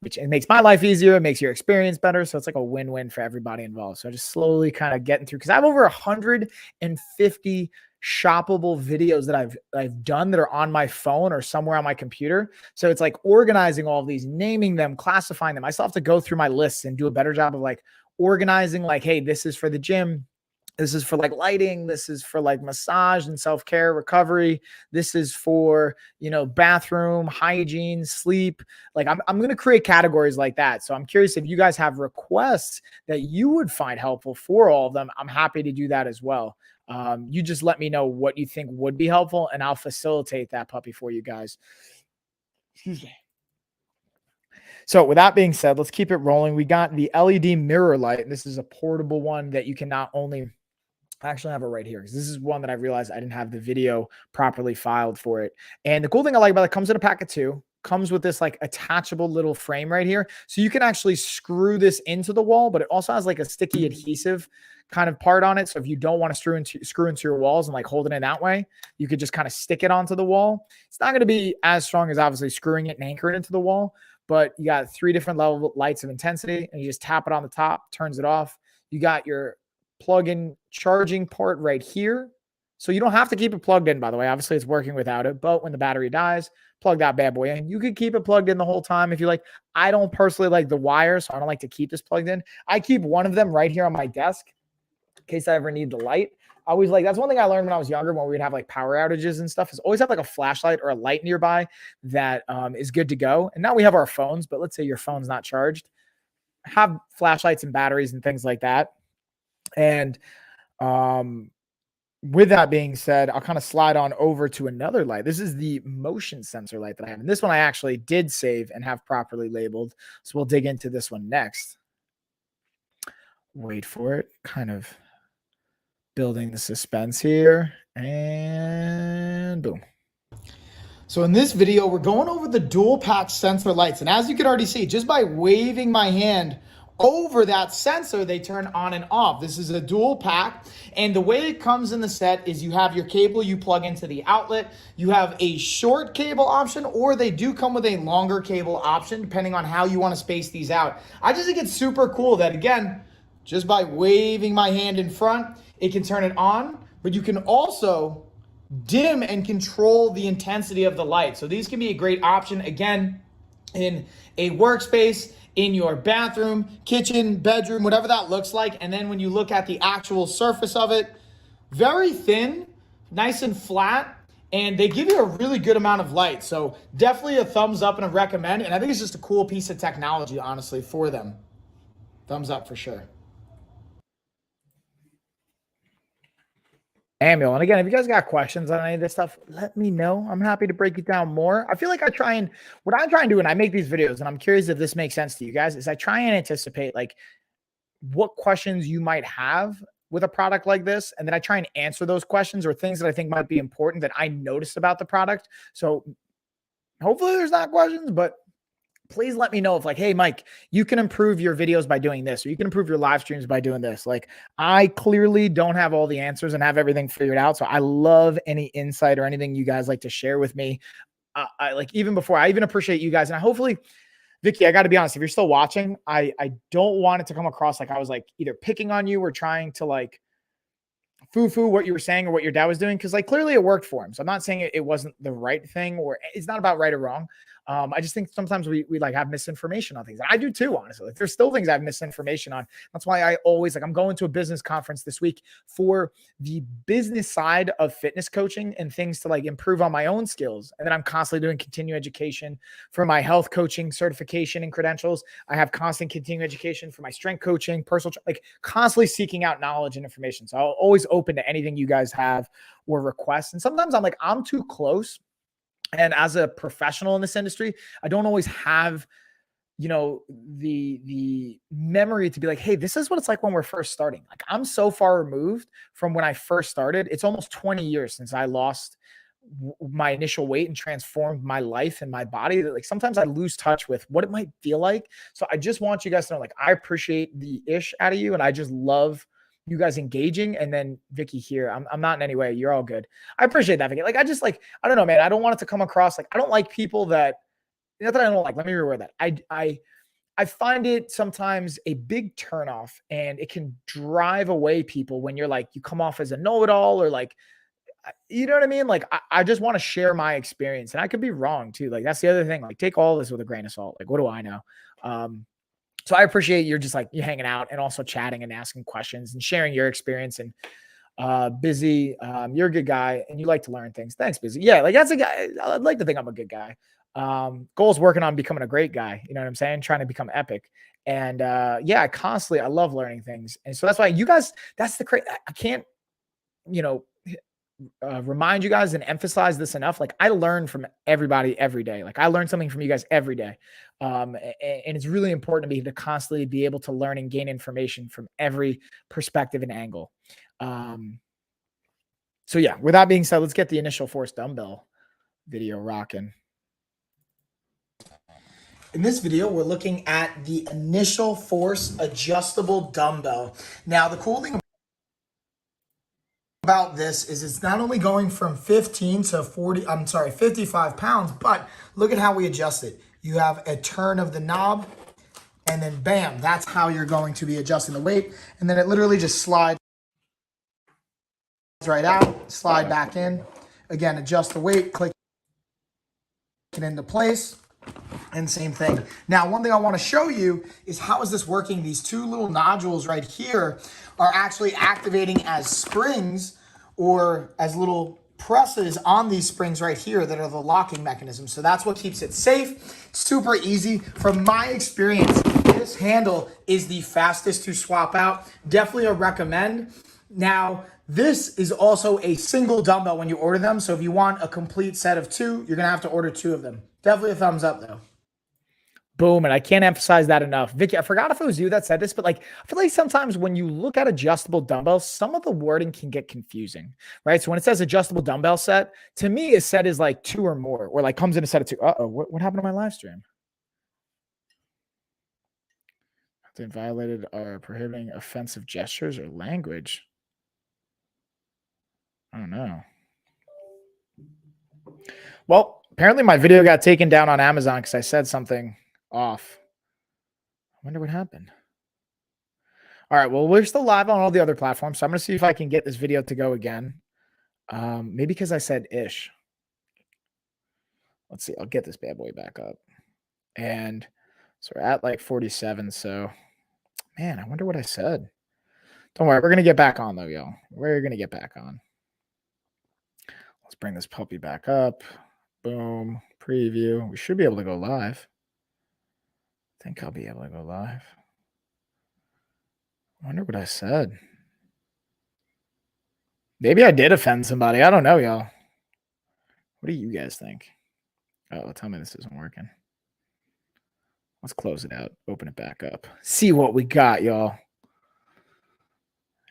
Which it makes my life easier. It makes your experience better. So it's like a win-win for everybody involved. So just slowly kind of getting through, because I have over 150 shoppable videos that I've done that are on my phone or somewhere on my computer. So it's like organizing all of these, naming them, classifying them. I still have to go through my lists and do a better job of like organizing, like, hey, this is for the gym. This is for like lighting. This is for like massage and self-care, recovery. This is for, bathroom, hygiene, sleep. Like I'm going to create categories like that. So I'm curious if you guys have requests that you would find helpful for all of them. I'm happy to do that as well. You just let me know what you think would be helpful, and I'll facilitate that puppy for you guys. Excuse me. So with that being said, let's keep it rolling. We got the LED mirror light, and this is a portable one that you can not only I actually have it right here, because this is one that I realized I didn't have the video properly filed for it. And the cool thing I like about it, comes in a pack of 2, comes with this like attachable little frame right here. So you can actually screw this into the wall, but it also has like a sticky adhesive kind of part on it. So if you don't want to screw into your walls and like holding it that way, you could just kind of stick it onto the wall. It's not going to be as strong as obviously screwing it and anchoring it into the wall, but you got 3 different level lights of intensity, and you just tap it on the top, turns it off. You got your plug-in charging port right here. So you don't have to keep it plugged in, by the way. Obviously, it's working without it, but when the battery dies, plug that bad boy in. You can keep it plugged in the whole time if you like. I don't personally like the wire, so I don't like to keep this plugged in. I keep one of them right here on my desk in case I ever need the light. I always like, that's one thing I learned when I was younger, when we would have like power outages and stuff, is always have like a flashlight or a light nearby that is good to go. And now we have our phones, but let's say your phone's not charged. Have flashlights and batteries and things like that. And with that being said, I'll kind of slide on over to another light. This is the motion sensor light that I have. And this one I actually did save and have properly labeled. So we'll dig into this one next. Wait for it. Kind of building the suspense here. And boom. So in this video, we're going over the dual pack sensor lights. And as you can already see, just by waving my hand over that sensor, they turn on and off. This is a dual pack, and the way it comes in the set is you have your cable you plug into the outlet. You have a short cable option, or they do come with a longer cable option depending on how you want to space these out. I just think it's super cool that, again, just by waving my hand in front, it can turn it on, but you can also dim and control the intensity of the light. So these can be a great option, again, in a workspace, in your bathroom, kitchen, bedroom, whatever that looks like. And then when you look at the actual surface of it, very thin, nice and flat, and they give you a really good amount of light. So definitely a thumbs up and a recommend. And I think it's just a cool piece of technology, honestly, for them. Thumbs up for sure. Samuel. And again, if you guys got questions on any of this stuff, let me know. I'm happy to break it down more. I feel like what I try and do when I make these videos, and I'm curious if this makes sense to you guys, is I try and anticipate like what questions you might have with a product like this. And then I try and answer those questions or things that I think might be important that I noticed about the product. So hopefully there's not questions, but please let me know if like, hey, Mike, you can improve your videos by doing this, or you can improve your live streams by doing this. Like, I clearly don't have all the answers and have everything figured out. So I love any insight or anything you guys like to share with me. I like, even before, I even appreciate you guys. And hopefully, Vicky, I got to be honest, if you're still watching, I don't want it to come across like I was like either picking on you or trying to like foo-foo what you were saying or what your dad was doing. Cause like clearly it worked for him. So I'm not saying it wasn't the right thing, or it's not about right or wrong. I just think sometimes we like have misinformation on things. I do too, honestly. Like, there's still things I have misinformation on. That's why I always like, I'm going to a business conference this week for the business side of fitness coaching and things to like improve on my own skills. And then I'm constantly doing continuing education for my health coaching certification and credentials. I have constant continuing education for my strength coaching, like constantly seeking out knowledge and information. So I'll always open to anything you guys have or requests. And sometimes I'm like, I'm too close. And as a professional in this industry, I don't always have you know, the memory to be like, hey, this is what it's like when we're first starting. Like, I'm so far removed from when I first started. It's almost 20 years since I lost my initial weight and transformed my life and my body, that like sometimes I lose touch with what it might feel like. So I just want you guys to know, like, I appreciate the ish out of you, and I just love you guys engaging. And then Vicky here, I'm not in any way, you're all good. I appreciate that, Vicky. Like, I just like, I don't know, man. I don't want it to come across like, I don't like people that, not that I don't like, let me reword that. I find it sometimes a big turnoff, and it can drive away people when you're like, you come off as a know-it-all, or like, you know what I mean? Like, I just want to share my experience, and I could be wrong too. Like, that's the other thing. Like, take all this with a grain of salt. Like, what do I know? So I appreciate you're just like, you hanging out and also chatting and asking questions and sharing your experience. And Busy, you're a good guy and you like to learn things. Thanks, Busy. Yeah, like that's a guy. I'd like to think I'm a good guy. Goal's working on becoming a great guy. You know what I'm saying? Trying to become epic. And yeah, I love learning things. And so that's why you guys, that's the crazy. I can't, you know, remind you guys and emphasize this enough. Like, I learn from everybody every day. Like, I learn something from you guys every day. And it's really important to me to constantly be able to learn and gain information from every perspective and angle. So yeah, with that being said, let's get the initial force dumbbell video rocking. In this video, we're looking at the initial force adjustable dumbbell. Now, the cool thing about this is it's not only going from 15 to 55 pounds, but look at how we adjust it. You have a turn of the knob, and then bam, that's how you're going to be adjusting the weight. And then it literally just slides right out, slide back in. Again, adjust the weight, click it into place, and same thing. Now, one thing I want to show you is how is this working? These two little nodules right here are actually activating as springs, or as little presses on these springs right here that are the locking mechanism. So that's what keeps it safe. Super easy. From my experience, this handle is the fastest to swap out. Definitely a recommend. Now, this is also a single dumbbell when you order them. So if you want a complete set of two, you're going to have to order two of them. Definitely a thumbs up though. Boom. And I can't emphasize that enough. Vicky, I forgot if it was you that said this, but like, I feel like sometimes when you look at adjustable dumbbells, some of the wording can get confusing, right? So when it says adjustable dumbbell set, to me, a set is like two or more, or like comes in a set of two. Uh-oh, what happened to my live stream? They violated or prohibiting offensive gestures or language. I don't know. Well, apparently my video got taken down on Amazon because I said something off. I wonder what happened. All right, well, we're still live on all the other platforms, so I'm going to see if I can get this video to go again. Maybe because I said ish. Let's see. I'll get this bad boy back up. And so we're at like 47. So, man, I wonder what I said. Don't worry. We're going to get back on, though, y'all. We're going to get back on. Let's bring this puppy back up. Boom. Preview. We should be able to go live. I think I'll be able to go live. I wonder what I said. Maybe I did offend somebody. I don't know, y'all. What do you guys think? Oh, tell me this isn't working. Let's close it out. Open it back up. See what we got, y'all.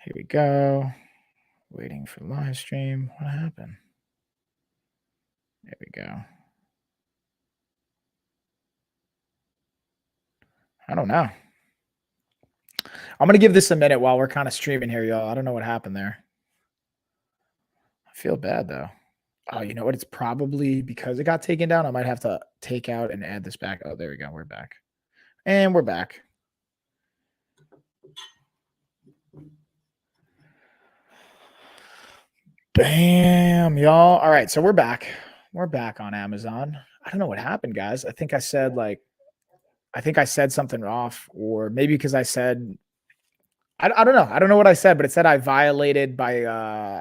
Here we go. Waiting for live stream. What happened? There we go. I don't know. I'm going to give this a minute while we're kind of streaming here, y'all. I don't know what happened there. I feel bad, though. Oh, you know what? It's probably because it got taken down. I might have to take out and add this back. Oh, there we go. We're back. And we're back. Bam, y'all. All right, so we're back. We're back on Amazon. I don't know what happened, guys. I think I said something off, or maybe because I said, I don't know. I don't know what I said, but it said I violated by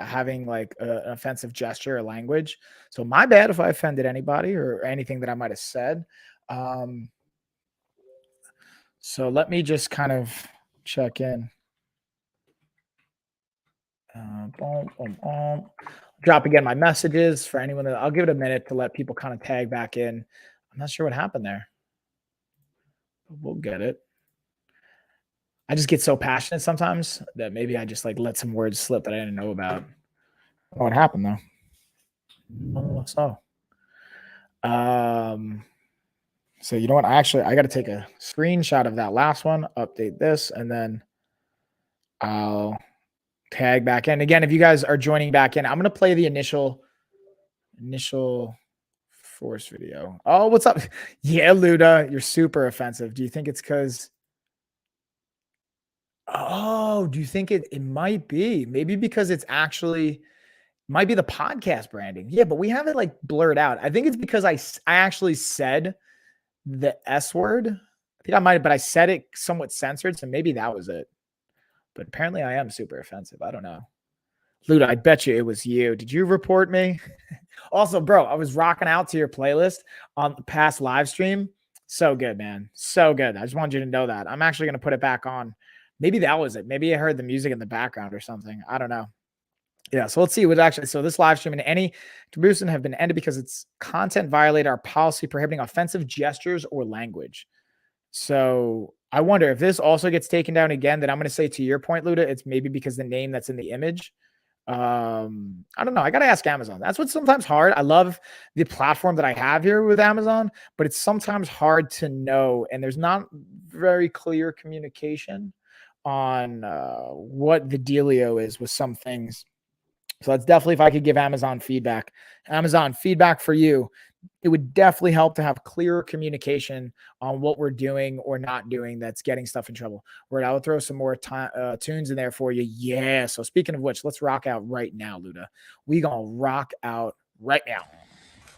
having like an offensive gesture or language. So my bad if I offended anybody or anything that I might have said. So let me just kind of check in. Drop again my messages for anyone that I'll give it a minute to let people kind of tag back in. I'm not sure what happened there. We'll get it. I just get so passionate sometimes that maybe I just like let some words slip that I didn't know about. I don't know what happened though. So you know what? I got to take a screenshot of that last one, update this, and then I'll tag back in. Again, if you guys are joining back in, I'm going to play the initial force video. Oh, what's up? Yeah, Luda, you're super offensive. Do you think it's because... Oh, do you think it might be? Maybe because it's actually might be the podcast branding. Yeah, but we have it like blurred out. I think it's because I actually said the S word. I think I might have, but I said it somewhat censored, so maybe that was it. But apparently I am super offensive. I don't know. Luda, I bet you it was you. Did you report me? Also, bro, I was rocking out to your playlist on the past live stream. So good, man. So good. I just wanted you to know that. I'm actually going to put it back on. Maybe that was it. Maybe I heard the music in the background or something. I don't know. Yeah, so let's see what actually. So this live stream and any contribution have been ended because its content violated our policy prohibiting offensive gestures or language. So I wonder if this also gets taken down again. Then I'm going to say to your point, Luda, it's maybe because the name that's in the image. I don't know. I got to ask Amazon. That's what's sometimes hard. I love the platform that I have here with Amazon, but it's sometimes hard to know, and there's not very clear communication on what the dealio is with some things. So that's definitely, if I could give Amazon feedback for you, it would definitely help to have clearer communication on what we're doing or not doing that's getting stuff in trouble. Where I will throw some more tunes in there for you. Yeah. So speaking of which, let's rock out right now, Luda. We gonna rock out right now.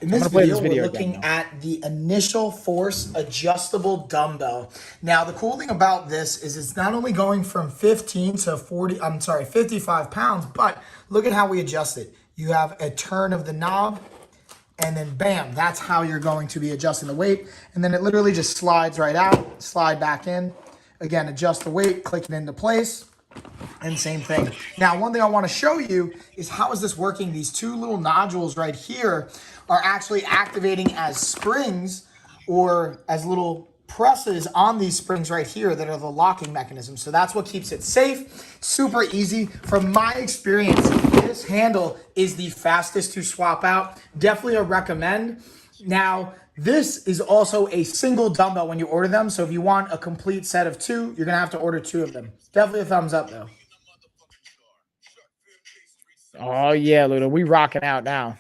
In this video, we're looking at the initial force adjustable dumbbell. Now, the cool thing about this is it's not only going from 15 to 55 pounds, but look at how we adjust it. You have a turn of the knob, and then bam, that's how you're going to be adjusting the weight. And then it literally just slides right out, slide back in. Again, adjust the weight, click it into place. And same thing. Now, one thing I want to show you is how is this working? These two little nodules right here are actually activating as springs or as little presses on these springs right here that are the locking mechanism. So that's what keeps it safe. Super easy. From my experience, this handle is the fastest to swap out. Definitely a recommend. Now, this is also a single dumbbell when you order them. So if you want a complete set of two, you're going to have to order two of them. Definitely a thumbs up, though. Oh, yeah, Luda. We rocking out now.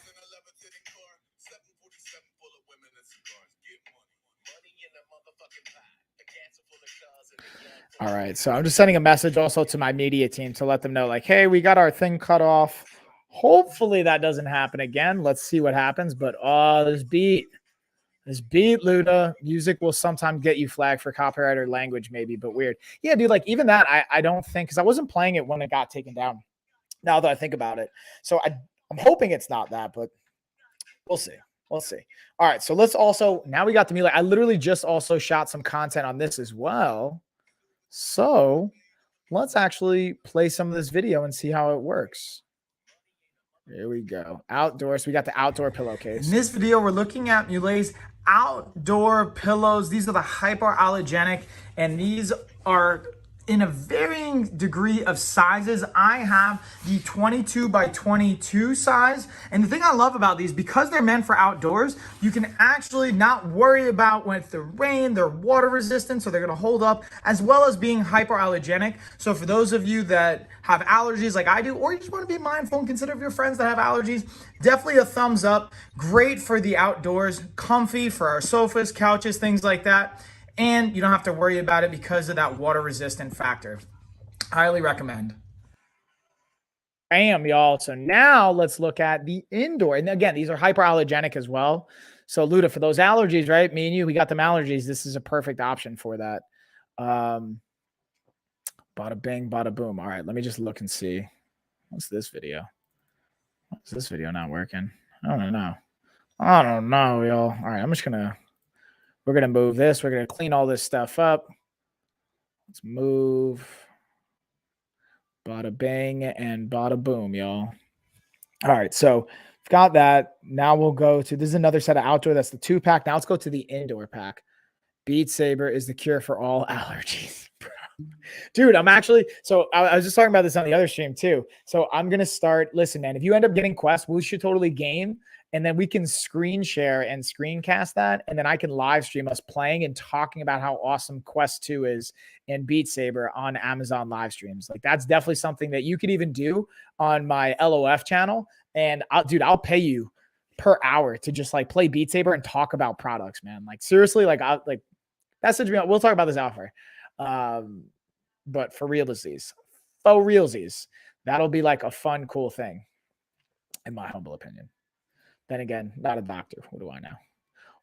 All right. So I'm just sending a message also to my media team to let them know, like, hey, we got our thing cut off. Hopefully that doesn't happen again. Let's see what happens. But this beat, Luda, music will sometimes get you flagged for copyright or language, maybe, but weird. Yeah, dude, like even that, I don't think, because I wasn't playing it when it got taken down. Now that I think about it. So I'm hoping it's not that, but we'll see. We'll see. All right. So let's also, now we got the music. I literally just also shot some content on this as well. So let's actually play some of this video and see how it works. Here we go. Outdoors. We got the outdoor pillowcase. In this video, we're looking at Mulet's outdoor pillows. These are the hypoallergenic, and these are in a varying degree of sizes. I have the 22 by 22 size. And the thing I love about these, because they're meant for outdoors, you can actually not worry about when it's the rain, they're water resistant, so they're gonna hold up, as well as being hypoallergenic. So for those of you that have allergies like I do, or you just wanna be mindful and consider your friends that have allergies, definitely a thumbs up. Great for the outdoors, comfy for our sofas, couches, things like that. And you don't have to worry about it because of that water resistant factor. Highly recommend. Bam, y'all. So now let's look at the indoor. And again, these are hyperallergenic as well. So Luda, for those allergies, right? Me and you, we got them allergies. This is a perfect option for that. Bada bing, bada boom. All right, let me just look and see. What's this video? What's this video not working? I don't know. Y'all. All right, we're going to move this. We're going to clean all this stuff up. Let's move. Bada bang and bada boom, y'all. All right, so we've got that. Now we'll go to, this is another set of outdoor. That's the 2-pack. Now let's go to the indoor pack. Beat Saber is the cure for all allergies. Dude, I'm actually, so I was just talking about this on the other stream too. So I'm going to start, listen, man, if you end up getting Quest, we should totally game. And then we can screen share and screencast that. And then I can live stream us playing and talking about how awesome Quest 2 is and Beat Saber on Amazon live streams. Like that's definitely something that you could even do on my LOF channel. And I'll pay you per hour to just like play Beat Saber and talk about products, man. Like seriously, like message me. We'll talk about this after. But for realsies, that'll be like a fun, cool thing, in my humble opinion. Then again, not a doctor. What do I know?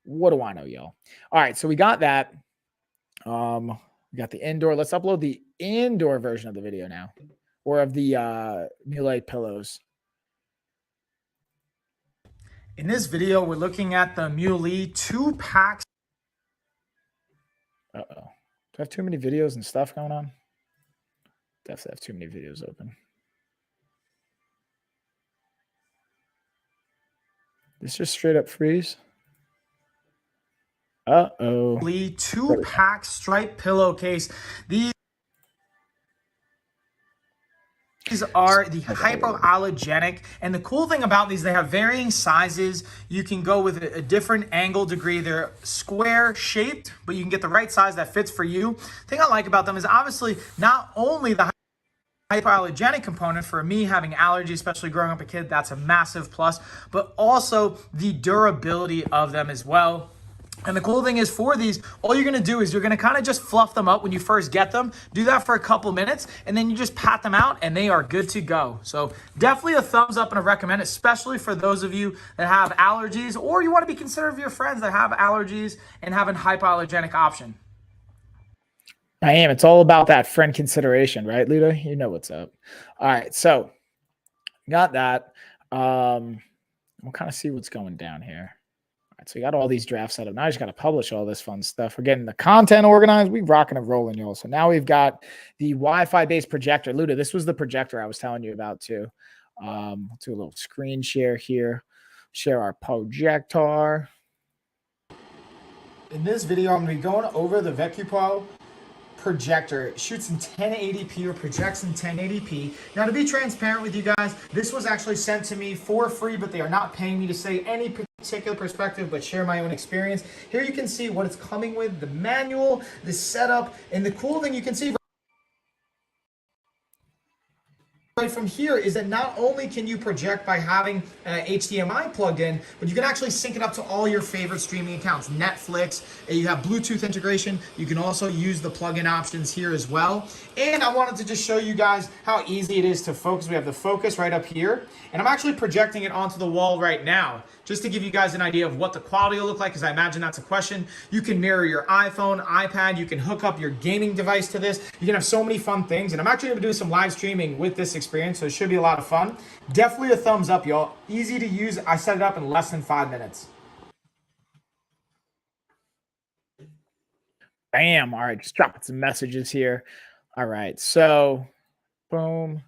What do I know, y'all? All right, so we got that. We got the indoor. Let's upload the indoor version of the video now, or of the Muley pillows. In this video, we're looking at the Muley 2-pack. Do I have too many videos and stuff going on? Definitely have too many videos open. This just straight up freeze. Uh-oh. 2-pack stripe pillowcase. These are the hypoallergenic, and the cool thing about these, they have varying sizes. You can go with a different angle degree. They're square shaped, but you can get the right size that fits for you. The thing I like about them is obviously not only the hypoallergenic component. For me, having allergies, especially growing up a kid, that's a massive plus, but also the durability of them as well. And the cool thing is for these, all you're going to do is you're going to kind of just fluff them up when you first get them. Do that for a couple minutes, and then you just pat them out, and they are good to go. So definitely a thumbs up and a recommend, especially for those of you that have allergies, or you want to be considerate of your friends that have allergies and have a hypoallergenic option. I am. It's all about that friend consideration, right, Ludo? You know what's up. All right, so got that. We'll kind of see what's going down here. All right, so we got all these drafts set up. Now I just got to publish all this fun stuff. We're getting the content organized. We rocking and rolling, y'all. So now we've got the Wi-Fi based projector. Ludo, this was the projector I was telling you about too. Let's do a little screen share here. Share our projector. In this video, I'm going to be going over the VecuPro projector. It shoots in 1080p or projects in 1080p. Now, to be transparent with you guys, this was actually sent to me for free, but they are not paying me to say any particular perspective, but share my own experience. Here you can see what it's coming with, the manual, the setup, and the cool thing you can see right from here is that not only can you project by having HDMI plugged in, but you can actually sync it up to all your favorite streaming accounts. Netflix, you have Bluetooth integration. You can also use the plug-in options here as well. And I wanted to just show you guys how easy it is to focus. We have the focus right up here, and I'm actually projecting it onto the wall right now, just to give you guys an idea of what the quality will look like, because I imagine that's a question. You can mirror your iPhone, iPad, you can hook up your gaming device to this. You can have so many fun things, and I'm actually gonna do some live streaming with this experience, so it should be a lot of fun. Definitely a thumbs up, y'all. Easy to use. I set it up in less than 5 minutes. Bam. All right, just dropping some messages here. All right, so boom.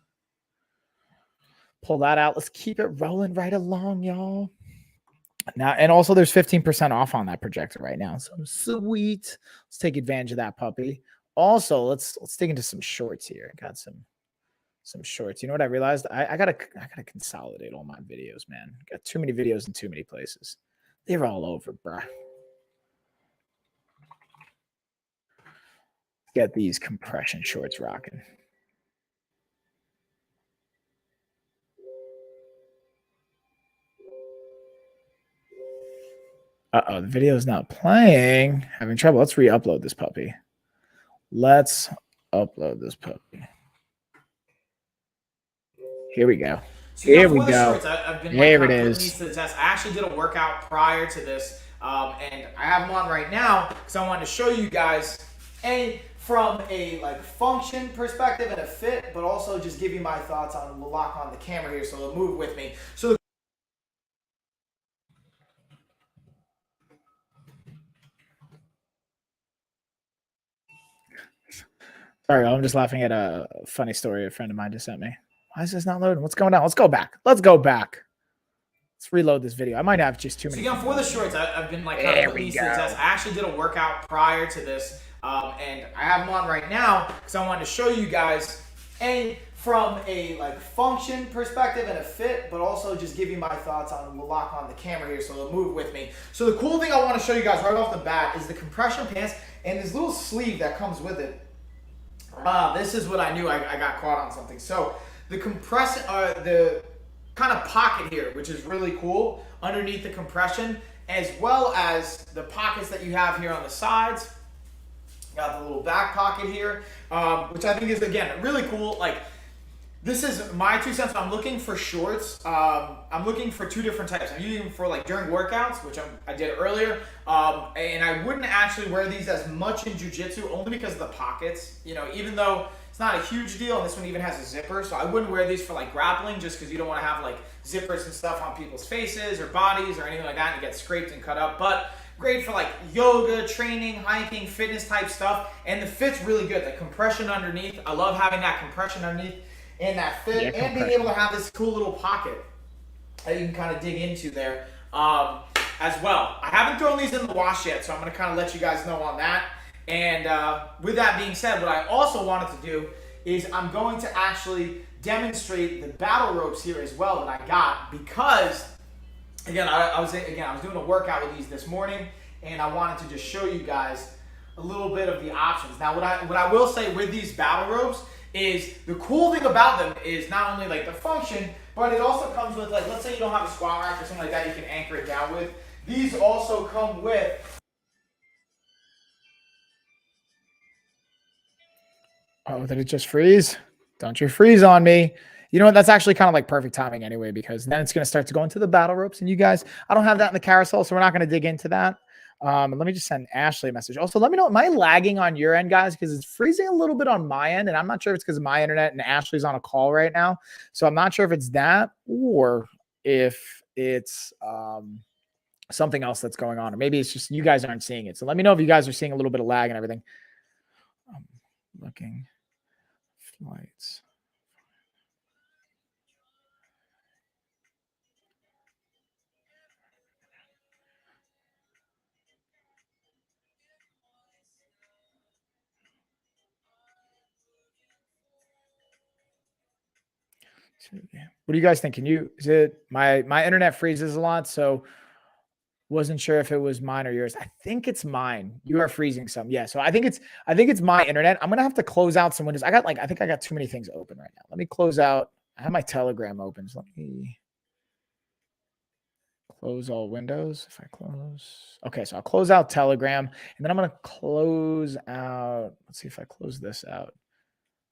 Pull that out. Let's keep it rolling right along, y'all. Now, and also there's 15% off on that projector right now. So sweet. Let's take advantage of that puppy. Also, let's dig into some shorts here. Got some shorts. You know what I realized? I gotta consolidate all my videos, man. Got too many videos in too many places. They're all over, bruh. Get these compression shorts rocking. Uh-oh, the video is not playing. Having trouble. Let's re-upload this puppy. Let's upload this puppy. Here we go. So Here we go. Shorts, I've been Here it is. These to the test. I actually did a workout prior to this, and I have them on right now because I wanted to show you guys from a function perspective and a fit, but also just give you my thoughts on. We'll lock on the camera here, so it'll move with me. So. Sorry, I'm just laughing at a funny story a friend of mine just sent me. Why is this not loading? What's going on? Let's go back. Let's go back. Let's reload this video. I might have just too many. So, for the shorts, I've been like kind of putting these to the test. I actually did a workout prior to this, and I have them on right now because I wanted to show you guys, from a like function perspective and a fit, but also just give you my thoughts on, we'll lock on the camera here so they'll move with me. So the cool thing I want to show you guys right off the bat is the compression pants and this little sleeve that comes with it. This is what I knew I got caught on something. So the the kind of pocket here, which is really cool underneath the compression, as well as the pockets that you have here on the sides. Got the little back pocket here, which I think is, again, really cool. Like, this is my 2 cents. I'm looking for shorts. I'm looking for 2 different types. I'm using them for like during workouts, which I did earlier. And I wouldn't actually wear these as much in jiu-jitsu, only because of the pockets. You know, even though it's not a huge deal, and this one even has a zipper, so I wouldn't wear these for like grappling, just because you don't want to have like zippers and stuff on people's faces or bodies or anything like that and get scraped and cut up. But great for like yoga, training, hiking, fitness type stuff. And the fit's really good. The compression underneath, I love having that compression underneath and that fit, and being able to have this cool little pocket that you can kind of dig into there as well. I haven't thrown these in the wash yet, so I'm going to kind of let you guys know on that. And with that being said, what I also wanted to do is I'm going to actually demonstrate the battle ropes here as well that I got, because again, I was doing a workout with these this morning, and I wanted to just show you guys a little bit of the options. Now, what I will say with these battle ropes is the cool thing about them is not only like the function, but it also comes with, like, let's say you don't have a squat rack or something like that you can anchor it down with. These also come with. Oh, did it just freeze? Don't you freeze on me. You know what? That's actually kind of like perfect timing anyway, because then it's going to start to go into the battle ropes. And you guys, I don't have that in the carousel, so we're not going to dig into that. Let me just send Ashley a message. Also, let me know, am I lagging on your end, guys? Because it's freezing a little bit on my end, and I'm not sure if it's because of my internet, and Ashley's on a call right now. So I'm not sure if it's that or if it's something else that's going on, or maybe it's just you guys aren't seeing it. So let me know if you guys are seeing a little bit of lag and everything. I'm looking flights. What do you guys think? Is it my internet freezes a lot, so wasn't sure if it was mine or yours. I think it's mine. You are freezing some. Yeah, so I think it's my internet. I'm gonna have to close out some windows. I think I got too many things open right now. Let me close out. I have my Telegram open. So let me close all windows. If I close, okay, so I'll close out Telegram, and then I'm gonna close out. Let's see if I close this out.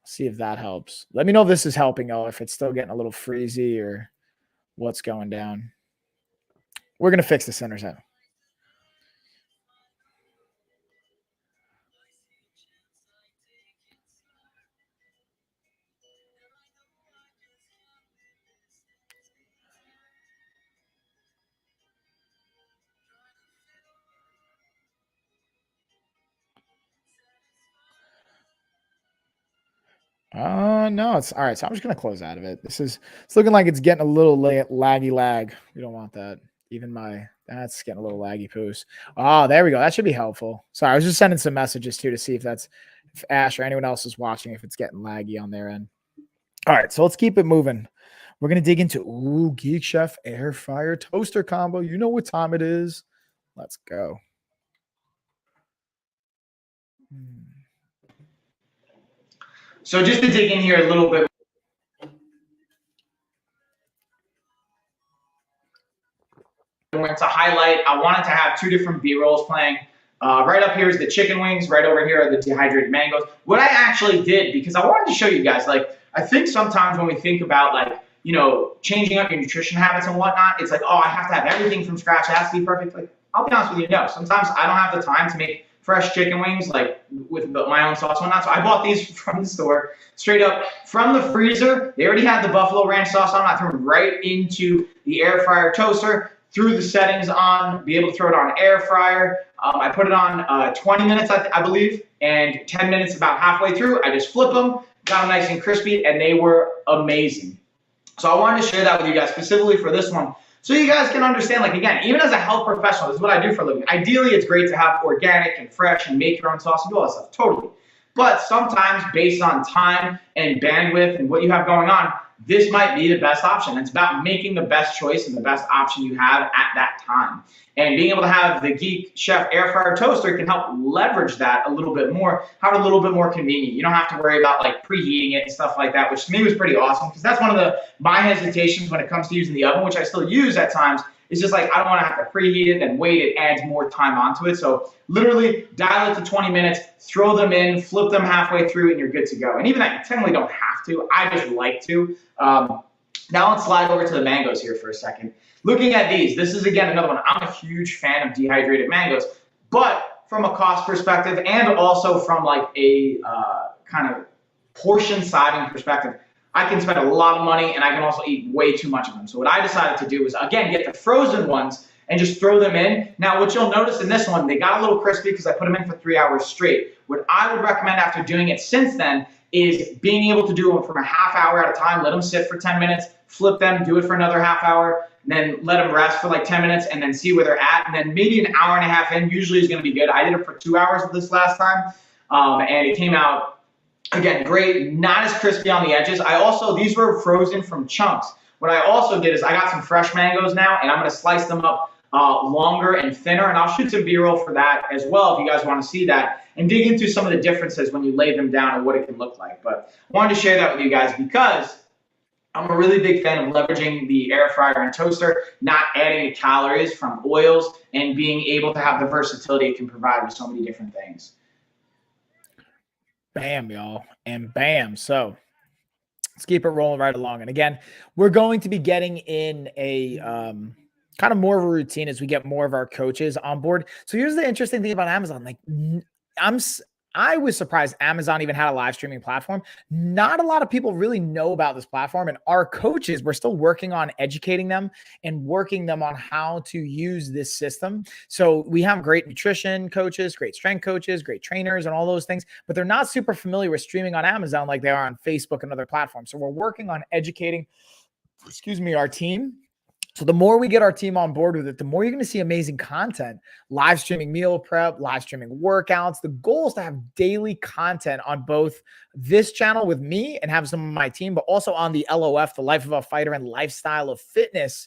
See if that helps. Let me know if this is helping, or if it's still getting a little freezy or what's going down. We're going to fix the centers out. No, it's all right. So I'm just going to close out of it. It's looking like it's getting a little laggy lag. We don't want that. Even that's getting a little laggy poos. Oh, there we go. That should be helpful. Sorry, I was just sending some messages too to see if Ash or anyone else is watching, if it's getting laggy on their end. All right, so let's keep it moving. We're going to dig into Geek Chef air fryer toaster combo. You know what time it is. Let's go. So just to dig in here a little bit. To highlight, I wanted to have 2 different B-rolls playing. Right up here is the chicken wings. Right over here are the dehydrated mangoes. What I actually did, because I wanted to show you guys, like, I think sometimes when we think about, like, you know, changing up your nutrition habits and whatnot, it's like, oh, I have to have everything from scratch. It has to be perfect. Like, I'll be honest with you, no. Sometimes I don't have the time to make fresh chicken wings, like with my own sauce and whatnot. So I bought these from the store, straight up from the freezer. They already had the buffalo ranch sauce on. I threw them right into the air fryer toaster, threw the settings on, be able to throw it on air fryer. I put it on 20 minutes, I believe, and 10 minutes about halfway through, I just flip them, got them nice and crispy, and they were amazing. So I wanted to share that with you guys specifically for this one, So you guys can understand, like, again, even as a health professional, this is what I do for a living. Ideally, it's great to have organic and fresh and make your own sauce and do all that stuff, totally. But sometimes based on time and bandwidth and what you have going on, this might be the best option. It's about making the best choice and the best option you have at that time. And being able to have the Geek Chef air fryer toaster can help leverage that a little bit more, have it a little bit more convenient. You don't have to worry about like preheating it and stuff like that, which to me was pretty awesome, because that's one of my hesitations when it comes to using the oven, which I still use at times. It's just like, I don't want to have to preheat it and wait. It adds more time onto it. So literally dial it to 20 minutes, throw them in, flip them halfway through, and you're good to go. And even that, you technically don't have to. I just like to. Now let's slide over to the mangoes here for a second. Looking at these, this is again another one. I'm a huge fan of dehydrated mangoes, but from a cost perspective and also from like a kind of portion sizing perspective, I can spend a lot of money and I can also eat way too much of them. So what I decided to do was, again, get the frozen ones and just throw them in. Now, what you'll notice in this one, they got a little crispy because I put them in for 3 hours straight. What I would recommend after doing it since then is being able to do them from a half hour at a time, let them sit for 10 minutes, flip them, do it for another half hour, then let them rest for like 10 minutes and then see where they're at. And then maybe an hour and a half in usually is going to be good. I did it for 2 hours this last time, and it came out, again, great, not as crispy on the edges. These were frozen from chunks. What I also did is I got some fresh mangoes now, and I'm going to slice them up longer and thinner, and I'll shoot some B-roll for that as well if you guys want to see that and dig into some of the differences when you lay them down and what it can look like. But I wanted to share that with you guys because I'm a really big fan of leveraging the air fryer and toaster, not adding the calories from oils, and being able to have the versatility it can provide with so many different things. Bam, y'all, and bam. So let's keep it rolling right along. And again, we're going to be getting in a kind of more of a routine as we get more of our coaches on board. So here's the interesting thing about Amazon. Like, I was surprised Amazon even had a live streaming platform. Not a lot of people really know about this platform, and our coaches, we're still working on educating them and working them on how to use this system. So we have great nutrition coaches, great strength coaches, great trainers, and all those things, but they're not super familiar with streaming on Amazon like they are on Facebook and other platforms. So we're working on educating, our team. So the more we get our team on board with it, the more you're going to see amazing content, live streaming meal prep, live streaming workouts. The goal is to have daily content on both this channel with me and have some of my team, but also on the LOF, the Life of a Fighter and Lifestyle of Fitness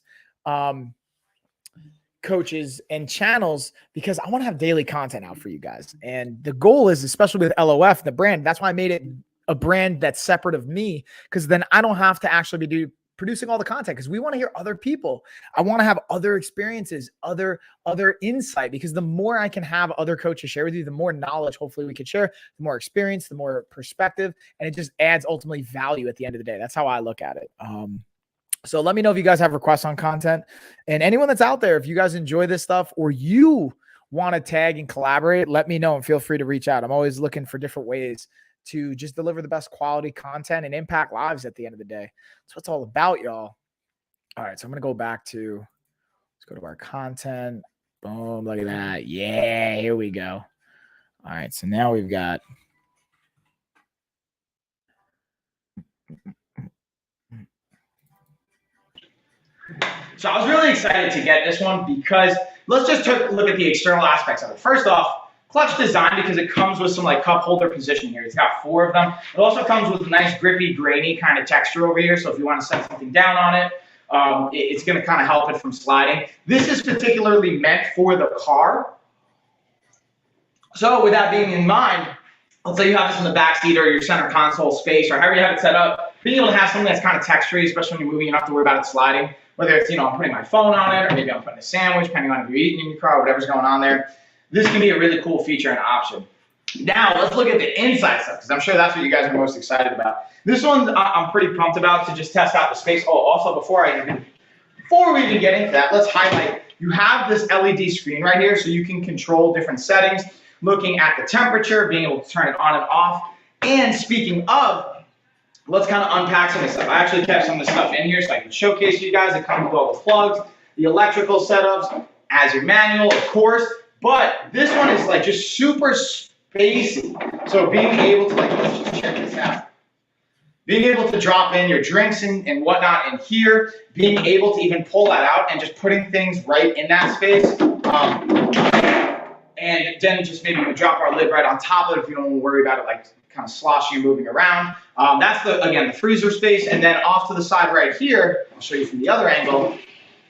coaches and channels, because I want to have daily content out for you guys. And the goal is, especially with LOF, the brand, that's why I made it a brand that's separate of me, because then I don't have to actually be producing all the content, because we want to hear other people. I want to have other experiences, other insight, because the more I can have other coaches share with you, the more knowledge hopefully we could share, the more experience, the more perspective, and it just adds ultimately value at the end of the day. That's how I look at it. So let me know if you guys have requests on content, and anyone that's out there, if you guys enjoy this stuff or you want to tag and collaborate, let me know and feel free to reach out. I'm always looking for different ways to just deliver the best quality content and impact lives at the end of the day. That's what it's all about, y'all. All right, so I'm going to go back to, let's go to our content. Boom, look at that. Yeah, here we go. All right, so now we've got. So I was really excited to get this one because let's just take a look at the external aspects of it. First off, clutch design, because it comes with some like cup holder position here. It's got 4 of them. It also comes with a nice grippy, grainy kind of texture over here. So if you want to set something down on it, it's going to kind of help it from sliding. This is particularly meant for the car. So with that being in mind, let's say you have this in the back seat or your center console space or however you have it set up, being able to have something that's kind of textury, especially when you're moving, you don't have to worry about it sliding. Whether it's, I'm putting my phone on it, or maybe I'm putting a sandwich, depending on if you're eating in your car, whatever's going on there. This can be a really cool feature and option. Now, let's look at the inside stuff, because I'm sure that's what you guys are most excited about. This one I'm pretty pumped about to just test out the space. Oh, also, before we even get into that, let's highlight, you have this LED screen right here, so you can control different settings, looking at the temperature, being able to turn it on and off. And speaking of, let's kind of unpack some of this stuff. I actually kept some of the stuff in here so I can showcase you guys. It comes with all the plugs, the electrical setups, as your manual, of course. But this one is like just super spacey. So being able to, like, let's just check this out. being able to drop in your drinks and whatnot in here, being able to even pull that out and just putting things right in that space. And then just maybe we drop our lid right on top of it if you don't want to worry about it like kind of sloshing and moving around. That's again, the freezer space. And then off to the side right here, I'll show you from the other angle,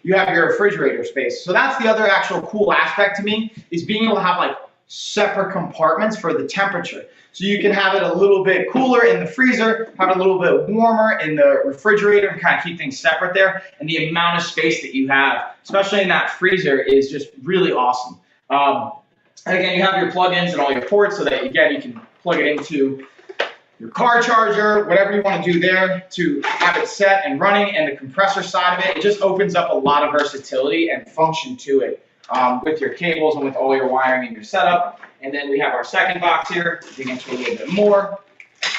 you have your refrigerator space. So that's the other actual cool aspect to me, is being able to have like separate compartments for the temperature. So you can have it a little bit cooler in the freezer, have it a little bit warmer in the refrigerator, and kind of keep things separate there. And the amount of space that you have, especially in that freezer, is just really awesome. And again, you have your plugins and all your ports so that, again, you can plug it into your car charger, whatever you want to do there to have it set and running, and the compressor side of it. It just opens up a lot of versatility and function to it with your cables and with all your wiring and your setup. And then we have our second box here, dig into a little bit more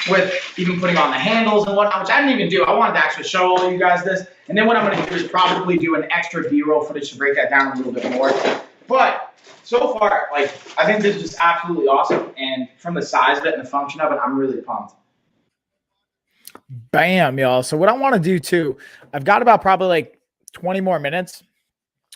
with even putting on the handles and whatnot, which I didn't even do. I wanted to actually show all of you guys this. And then what I'm going to do is probably do an extra B-roll footage to break that down a little bit more. But so far, like, I think this is just absolutely awesome. And from the size of it and the function of it, I'm really pumped. Bam, y'all. So what I want to do too, I've got about probably like 20 more minutes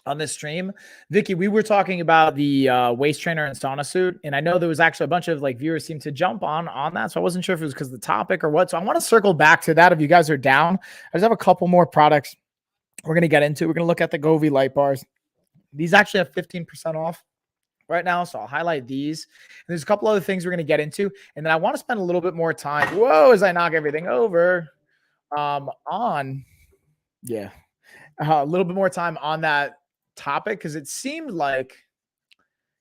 on this stream. Vicky, we were talking about the waist trainer and sauna suit, and I know there was actually a bunch of like viewers seemed to jump on that, so I wasn't sure if it was because of the topic or what. So I want to circle back to that if you guys are down. I just have a couple more products we're going to get into. We're going to look at the Govee light bars. These actually have 15% off right now, so I'll highlight these. And there's a couple other things we're going to get into, and then I want to spend a little bit more time, as I knock everything over, a little bit more time on that topic, because it seemed like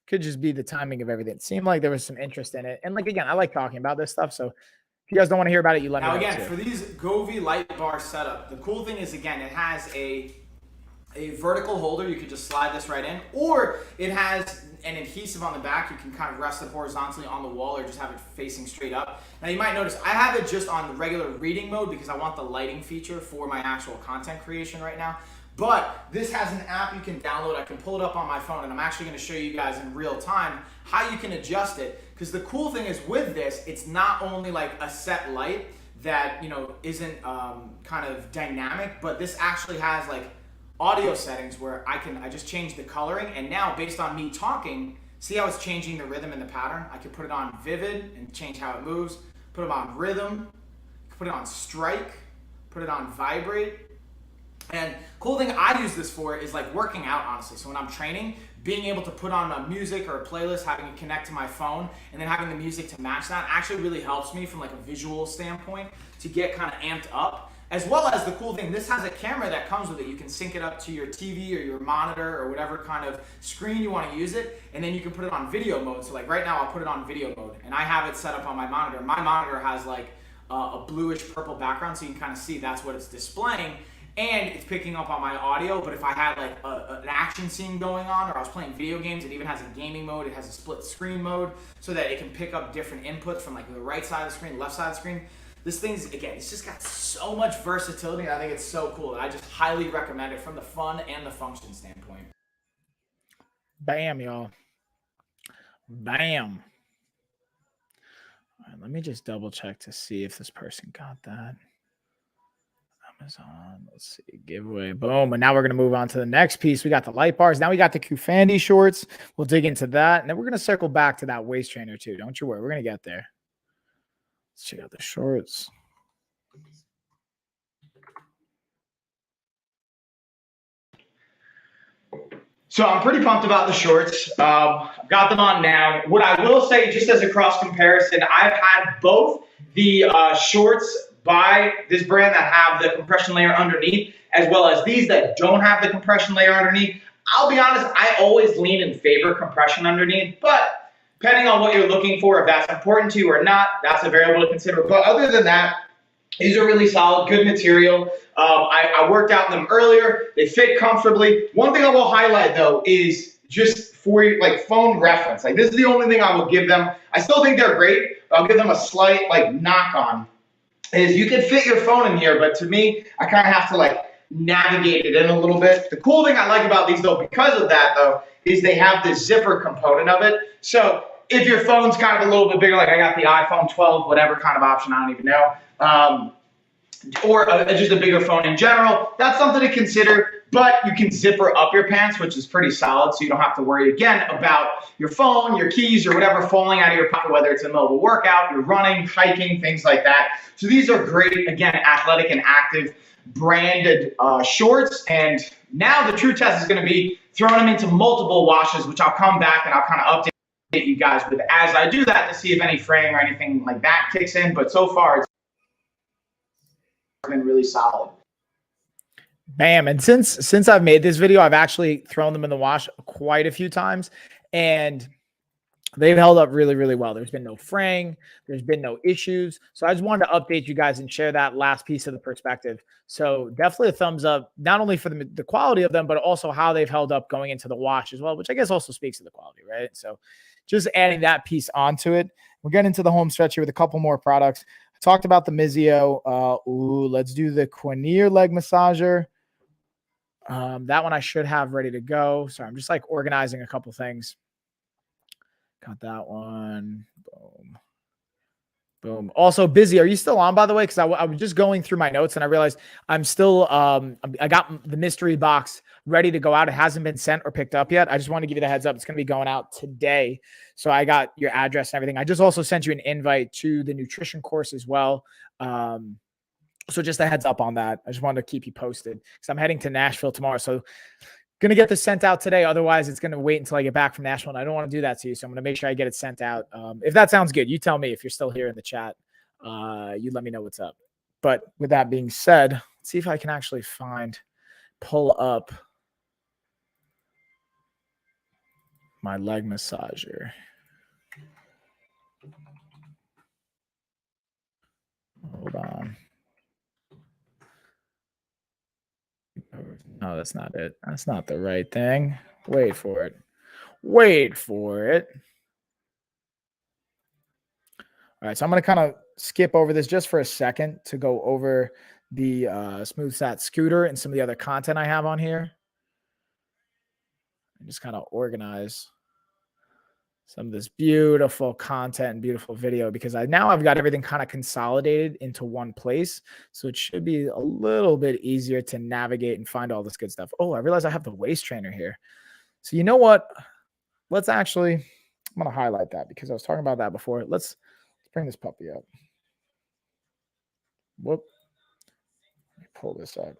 could just be the timing of everything. It seemed like there was some interest in it, and like, again, I like talking about this stuff, so if you guys don't want to hear about it, you let me know. Now again, for these Govee light bar setup, the cool thing is, again, it has a vertical holder. You could just slide this right in, or it has an adhesive on the back. You can kind of rest it horizontally on the wall or just have it facing straight up. Now you might notice I have it just on the regular reading mode because I want the lighting feature for my actual content creation right now. But this has an app you can download. I can pull it up on my phone, and I'm actually going to show you guys in real time how you can adjust it. Because the cool thing is with this, it's not only like a set light that, you know, isn't kind of dynamic, but this actually has like audio settings where I just change the coloring, and now based on me talking, see how it's changing the rhythm and the pattern? I can put it on vivid and change how it moves, put it on rhythm, put it on strike, put it on vibrate. And cool thing I use this for is like working out, honestly. So when I'm training, being able to put on a music or a playlist, having it connect to my phone, and then having the music to match that actually really helps me from like a visual standpoint to get kind of amped up. As well as the cool thing, this has a camera that comes with it. You can sync it up to your TV or your monitor or whatever kind of screen you want to use it, and then you can put it on video mode. So like right now, I'll put it on video mode, and I have it set up on my monitor. My monitor has like a bluish purple background, so you can kind of see that's what it's displaying, and it's picking up on my audio. But if I had like an action scene going on, or I was playing video games, it even has a gaming mode. It has a split screen mode so that it can pick up different inputs from like the right side of the screen, left side of the screen. This thing's, again, it's just got so much versatility, and I think it's so cool. I just highly recommend it from the fun and the function standpoint. Bam, y'all. Bam. All right, let me just double check to see if this person got that. Amazon, let's see, giveaway, boom. And now we're going to move on to the next piece. We got the light bars. Now we got the Kufandi shorts. We'll dig into that, and then we're going to circle back to that waist trainer too. Don't you worry. We're going to get there. Let's check out the shorts. So I'm pretty pumped about the shorts. I've got them on now. What I will say, just as a cross comparison, I've had both the shorts by this brand that have the compression layer underneath, as well as these that don't have the compression layer underneath. I'll be honest, I always lean in favor compression underneath, but depending on what you're looking for, if that's important to you or not, that's a variable to consider. But other than that, these are really solid, good material. I worked out in them earlier. They fit comfortably. One thing I will highlight, though, is just for like phone reference. Like, this is the only thing I will give them. I still think they're great. I'll give them a slight like knock on. Is you can fit your phone in here, but to me, I kind of have to like navigate it in a little bit. The cool thing I like about these, though, because of that, though, is they have the zipper component of it. So if your phone's kind of a little bit bigger, like I got the iPhone 12, whatever kind of option, I don't even know. or just a bigger phone in general, that's something to consider. But you can zipper up your pants, which is pretty solid, so you don't have to worry again about your phone, your keys, or whatever falling out of your pocket, whether it's in the middle of a workout, you're running, hiking, things like that. So these are great, again, athletic and active branded shorts. And now the true test is going to be throwing them into multiple washes, which I'll come back and I'll kind of update you guys with as I do that to see if any fraying or anything like that kicks in. But so far, it's been really solid. Bam. And since I've made this video, I've actually thrown them in the wash quite a few times, and they've held up really, really well. There's been no fraying. There's been no issues. So I just wanted to update you guys and share that last piece of the perspective. So definitely a thumbs up, not only for the quality of them, but also how they've held up going into the wash as well, which I guess also speaks to the quality, right? So just adding that piece onto it. We're getting into the home stretch here with a couple more products. I talked about the Mizzio. Let's do the Quinier leg massager. That one I should have ready to go. Sorry, I'm just like organizing a couple things. Got that one. Boom. Boom. Also, Busy, are you still on, by the way? Because I was just going through my notes and I realized I'm still, I got the mystery box ready to go out. It hasn't been sent or picked up yet. I just want to give you the heads up. It's going to be going out today. So I got your address and everything. I just also sent you an invite to the nutrition course as well. So just a heads up on that. I just wanted to keep you posted because I'm heading to Nashville tomorrow. So going to get this sent out today. Otherwise, it's going to wait until I get back from Nashville. And I don't want to do that to you. So I'm going to make sure I get it sent out. If that sounds good, you tell me. If you're still here in the chat, you let me know what's up. But with that being said, let's see if I can actually pull up my leg massager. Hold on. No, that's not it. That's not the right thing. Wait for it. Wait for it. All right, so I'm going to kind of skip over this just for a second to go over the Smooth Sat scooter and some of the other content I have on here. And just kind of organize some of this beautiful content and beautiful video because now I've got everything kind of consolidated into one place. So it should be a little bit easier to navigate and find all this good stuff. Oh, I realize I have the waist trainer here. So you know what? I'm going to highlight that because I was talking about that before. Let's bring this puppy up. Whoop. Let me pull this up.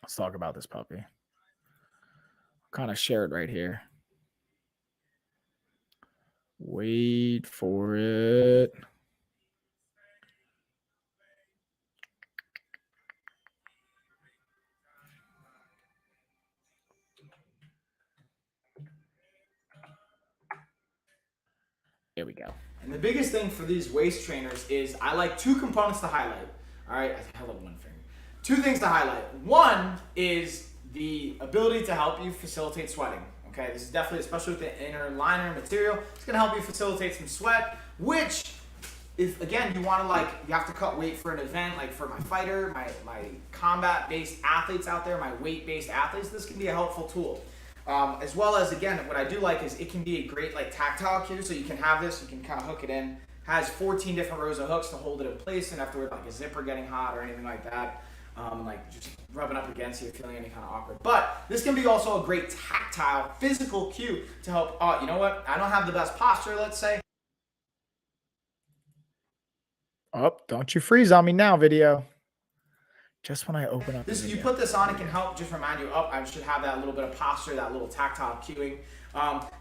Let's talk about this puppy. Kind of share it right here. Wait for it. Here we go. And the biggest thing for these waist trainers is I like two components to highlight. All right, I held up one finger. Two things to highlight. One is the ability to help you facilitate sweating. Okay, this is definitely, especially with the inner liner material, it's going to help you facilitate some sweat, which if, again, you want to you have to cut weight for an event, like for my fighter, my combat-based athletes out there, my weight-based athletes, this can be a helpful tool. As well as, again, what I do like is it can be a great tactile cue, so you can have this, you can kind of hook it in. Has 14 different rows of hooks to hold it in place, and after a zipper getting hot or anything like that. Just rubbing up against you, feeling any kind of awkward. But this can be also a great tactile, physical cue to help, you know what, I don't have the best posture, let's say. Oh, don't you freeze on me now, video. Just when I open up this, you put this on, it can help just remind you, I should have that little bit of posture, that little tactile cueing.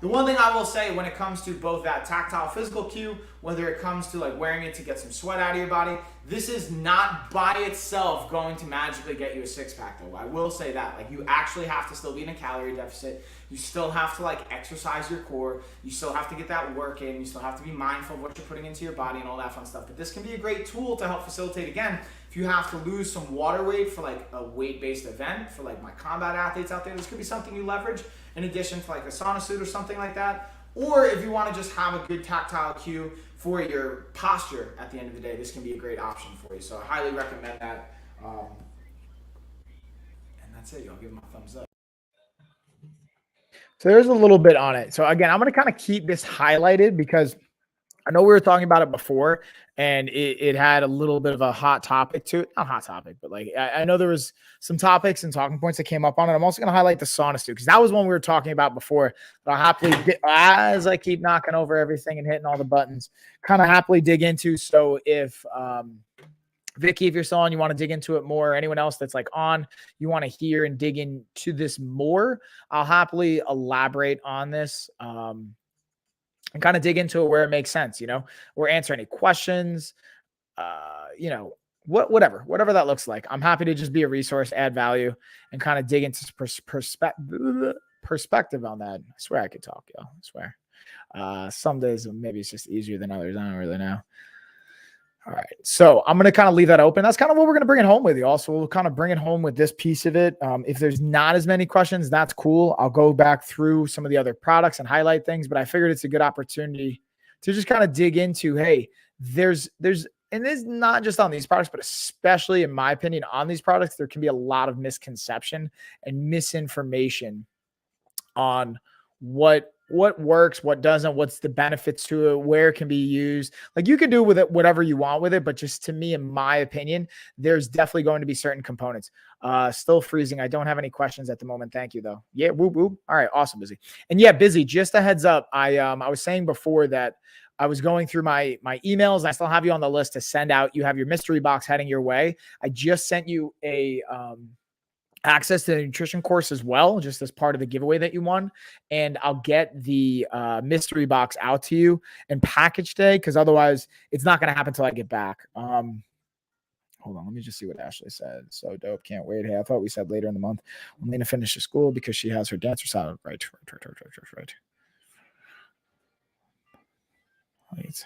The one thing I will say when it comes to both that tactile physical cue, whether it comes to wearing it to get some sweat out of your body, this is not by itself going to magically get you a six-pack though. I will say that. You actually have to still be in a calorie deficit. You still have to exercise your core. You still have to get that work in. You still have to be mindful of what you're putting into your body and all that fun stuff. But this can be a great tool to help facilitate, again, if you have to lose some water weight for a weight-based event, for my combat athletes out there, this could be something you leverage in addition to a sauna suit or something like that. Or if you want to just have a good tactile cue for your posture at the end of the day, this can be a great option for you. So I highly recommend that. And that's it. I'll give them a thumbs up. So there's a little bit on it. So again, I'm going to kind of keep this highlighted because I know we were talking about it before, and it had a little bit of a hot topic to it. Not hot topic, but like I know there was some topics and talking points that came up on it. I'm also going to highlight the sauna suit because that was one we were talking about before. But I'll happily, as I keep knocking over everything and hitting all the buttons, kind of happily dig into. So if Vicky, if you're still on, you want to dig into it more. Anyone else that's like on, you want to hear and dig into this more, I'll happily elaborate on this. And kind of dig into it where it makes sense, or answer any questions, whatever that looks like. I'm happy to just be a resource, add value, and kind of dig into perspective on that. I swear I could talk, y'all. I swear. Some days maybe it's just easier than others. I don't really know. All right. So I'm going to kind of leave that open. That's kind of what we're going to bring it home with you. Also, we'll kind of bring it home with this piece of it. If there's not as many questions, that's cool. I'll go back through some of the other products and highlight things, but I figured it's a good opportunity to just kind of dig into, hey, and it's not just on these products, but especially in my opinion, on these products, there can be a lot of misconception and misinformation on what works, what doesn't, what's the benefits to it, where it can be used. Like you can do with it whatever you want with it, but just to me, in my opinion, there's definitely going to be certain components. Still freezing. I don't have any questions at the moment. Thank you though. Yeah, whoop whoop. All right, awesome, Busy. And yeah, Busy, just a heads up. I was saying before that I was going through my emails. I still have you on the list to send out. You have your mystery box heading your way. I just sent you a access to the nutrition course as well, just as part of the giveaway that you won. And I'll get the mystery box out to you and package day, because otherwise it's not going to happen until I get back. Hold on, let me just see what Ashley said. So dope, can't wait. Hey, I thought we said later in the month when Lena finishes school because she has her dancer side. Right. Wait.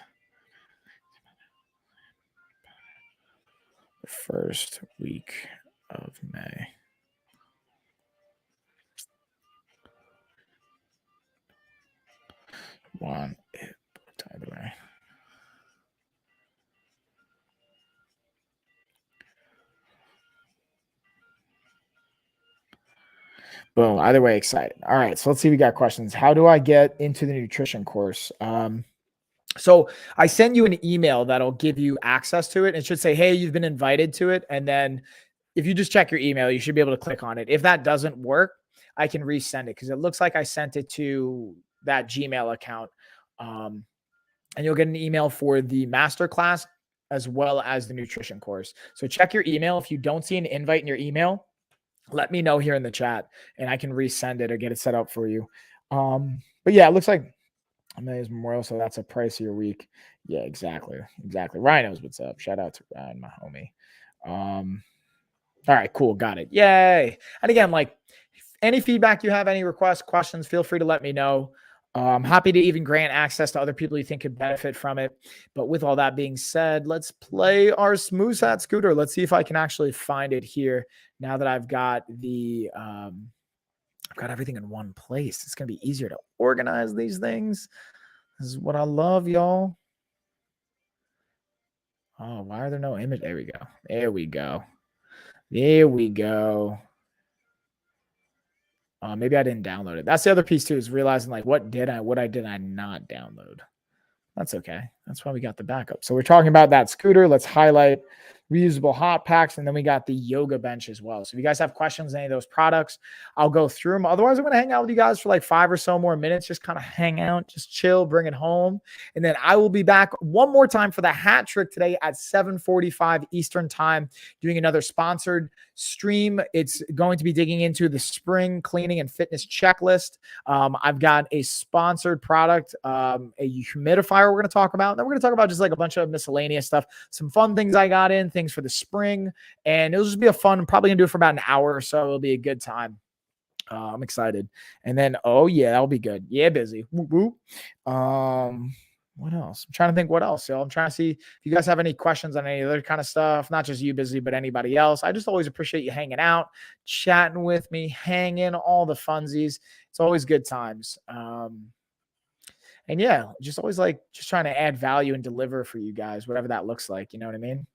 The first week of May. One, by the way. Boom. Either way, excited. All right. So let's see. We got questions. How do I get into the nutrition course? So I send you an email that'll give you access to it. It should say, hey, you've been invited to it. And then if you just check your email, you should be able to click on it. If that doesn't work, I can resend it because it looks like I sent it to that Gmail account. And you'll get an email for the masterclass as well as the nutrition course. So check your email. If you don't see an invite in your email, let me know here in the chat and I can resend it or get it set up for you. But yeah, it looks like Amelio's Memorial, so that's a pricier week. Yeah, exactly. Ryan knows what's up. Shout out to Ryan, my homie. All right, cool. Got it. Yay. And again, like any feedback you have, any requests, questions, feel free to let me know. I'm happy to even grant access to other people you think could benefit from it. But with all that being said, let's play our smooth sat scooter. Let's see if I can actually find it here now that I've got I've got everything in one place. It's going to be easier to organize these things. This is what I love, y'all. Oh, why are there no image? There we go. Maybe I didn't download it. That's the other piece too, is realizing like what did I not download? That's okay. That's why we got the backup. So we're talking about that scooter. Let's highlight reusable hot packs. And then we got the yoga bench as well. So if you guys have questions on any of those products, I'll go through them. Otherwise, I'm going to hang out with you guys for like 5 or so more minutes. Just kind of hang out, just chill, bring it home. And then I will be back one more time for the hat trick today at 7:45 Eastern time, doing another sponsored stream. It's going to be digging into the spring cleaning and fitness checklist. I've got a sponsored product, a humidifier we're going to talk about. And then we're going to talk about just like a bunch of miscellaneous stuff, some fun things I got in, things for the spring, and it'll just be a fun, I'm probably gonna do it for about an hour or so. It'll be a good time. I'm excited. And then, oh yeah, that'll be good. Yeah, busy. Whoop, whoop. What else? I'm trying to think what else. I'm trying to see if you guys have any questions on any other kind of stuff, not just you, Busy, but anybody else. I just always appreciate you hanging out, chatting with me, hanging, all the funsies. It's always good times. And yeah, just always like just trying to add value and deliver for you guys, whatever that looks like. You know what I mean?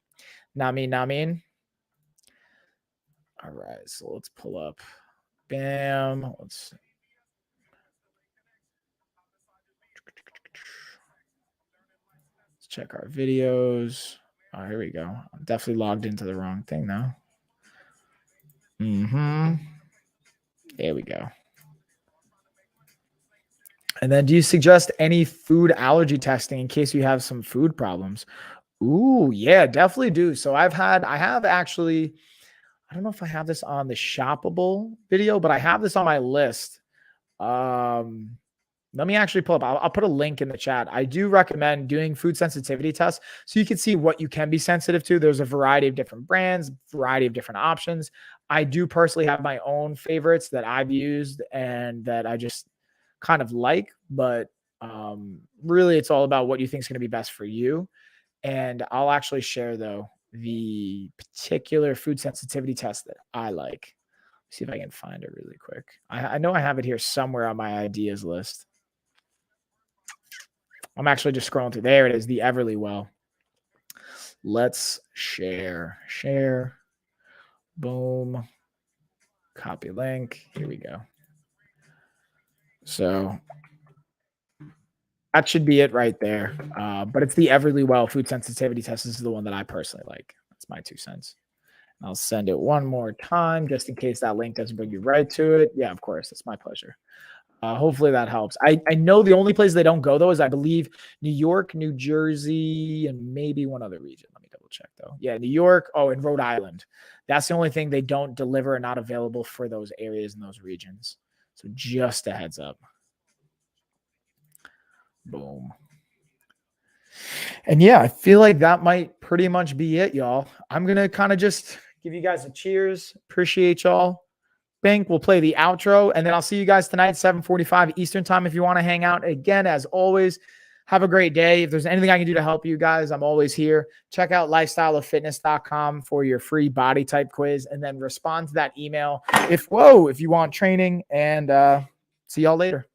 Namin. All right, so let's pull up. Bam. Let's. check our videos. Oh, here we go. I'm definitely logged into the wrong thing now. There we go. And then do you suggest any food allergy testing in case you have some food problems? Ooh, yeah, definitely do. So I have actually, I don't know if I have this on the shoppable video, but I have this on my list. Let me actually pull up. I'll put a link in the chat. I do recommend doing food sensitivity tests so you can see what you can be sensitive to. There's a variety of different brands, variety of different options. I do personally have my own favorites that I've used and that I just kind of like, but really it's all about what you think is going to be best for you. And I'll actually share, though, the particular food sensitivity test that I like. See if I can find it really quick. I know I have it here somewhere on my ideas list. I'm actually just scrolling through. There it is, the Everlywell. Let's share. Share. Boom. Copy link. Here we go. So that should be it right there. But it's the Everlywell food sensitivity test. This is the one that I personally like. That's my 2 cents. And I'll send it one more time just in case that link doesn't bring you right to it. Yeah, of course. It's my pleasure. Hopefully that helps. I know the only place they don't go, though, is I believe New York, New Jersey, and maybe one other region. Let me double check, though. Yeah, New York. Oh, and Rhode Island. That's the only thing they don't deliver and not available for those areas and those regions. So just a heads up. Boom. And yeah, I feel like that might pretty much be it, y'all. I'm going to kind of just give you guys a cheers. Appreciate y'all. Bank will play the outro, and then I'll see you guys tonight, 7:45 Eastern time, if you want to hang out. Again, as always, have a great day. If there's anything I can do to help you guys, I'm always here. Check out lifestyleoffitness.com for your free body type quiz, and then respond to that email if you want training, and see y'all later.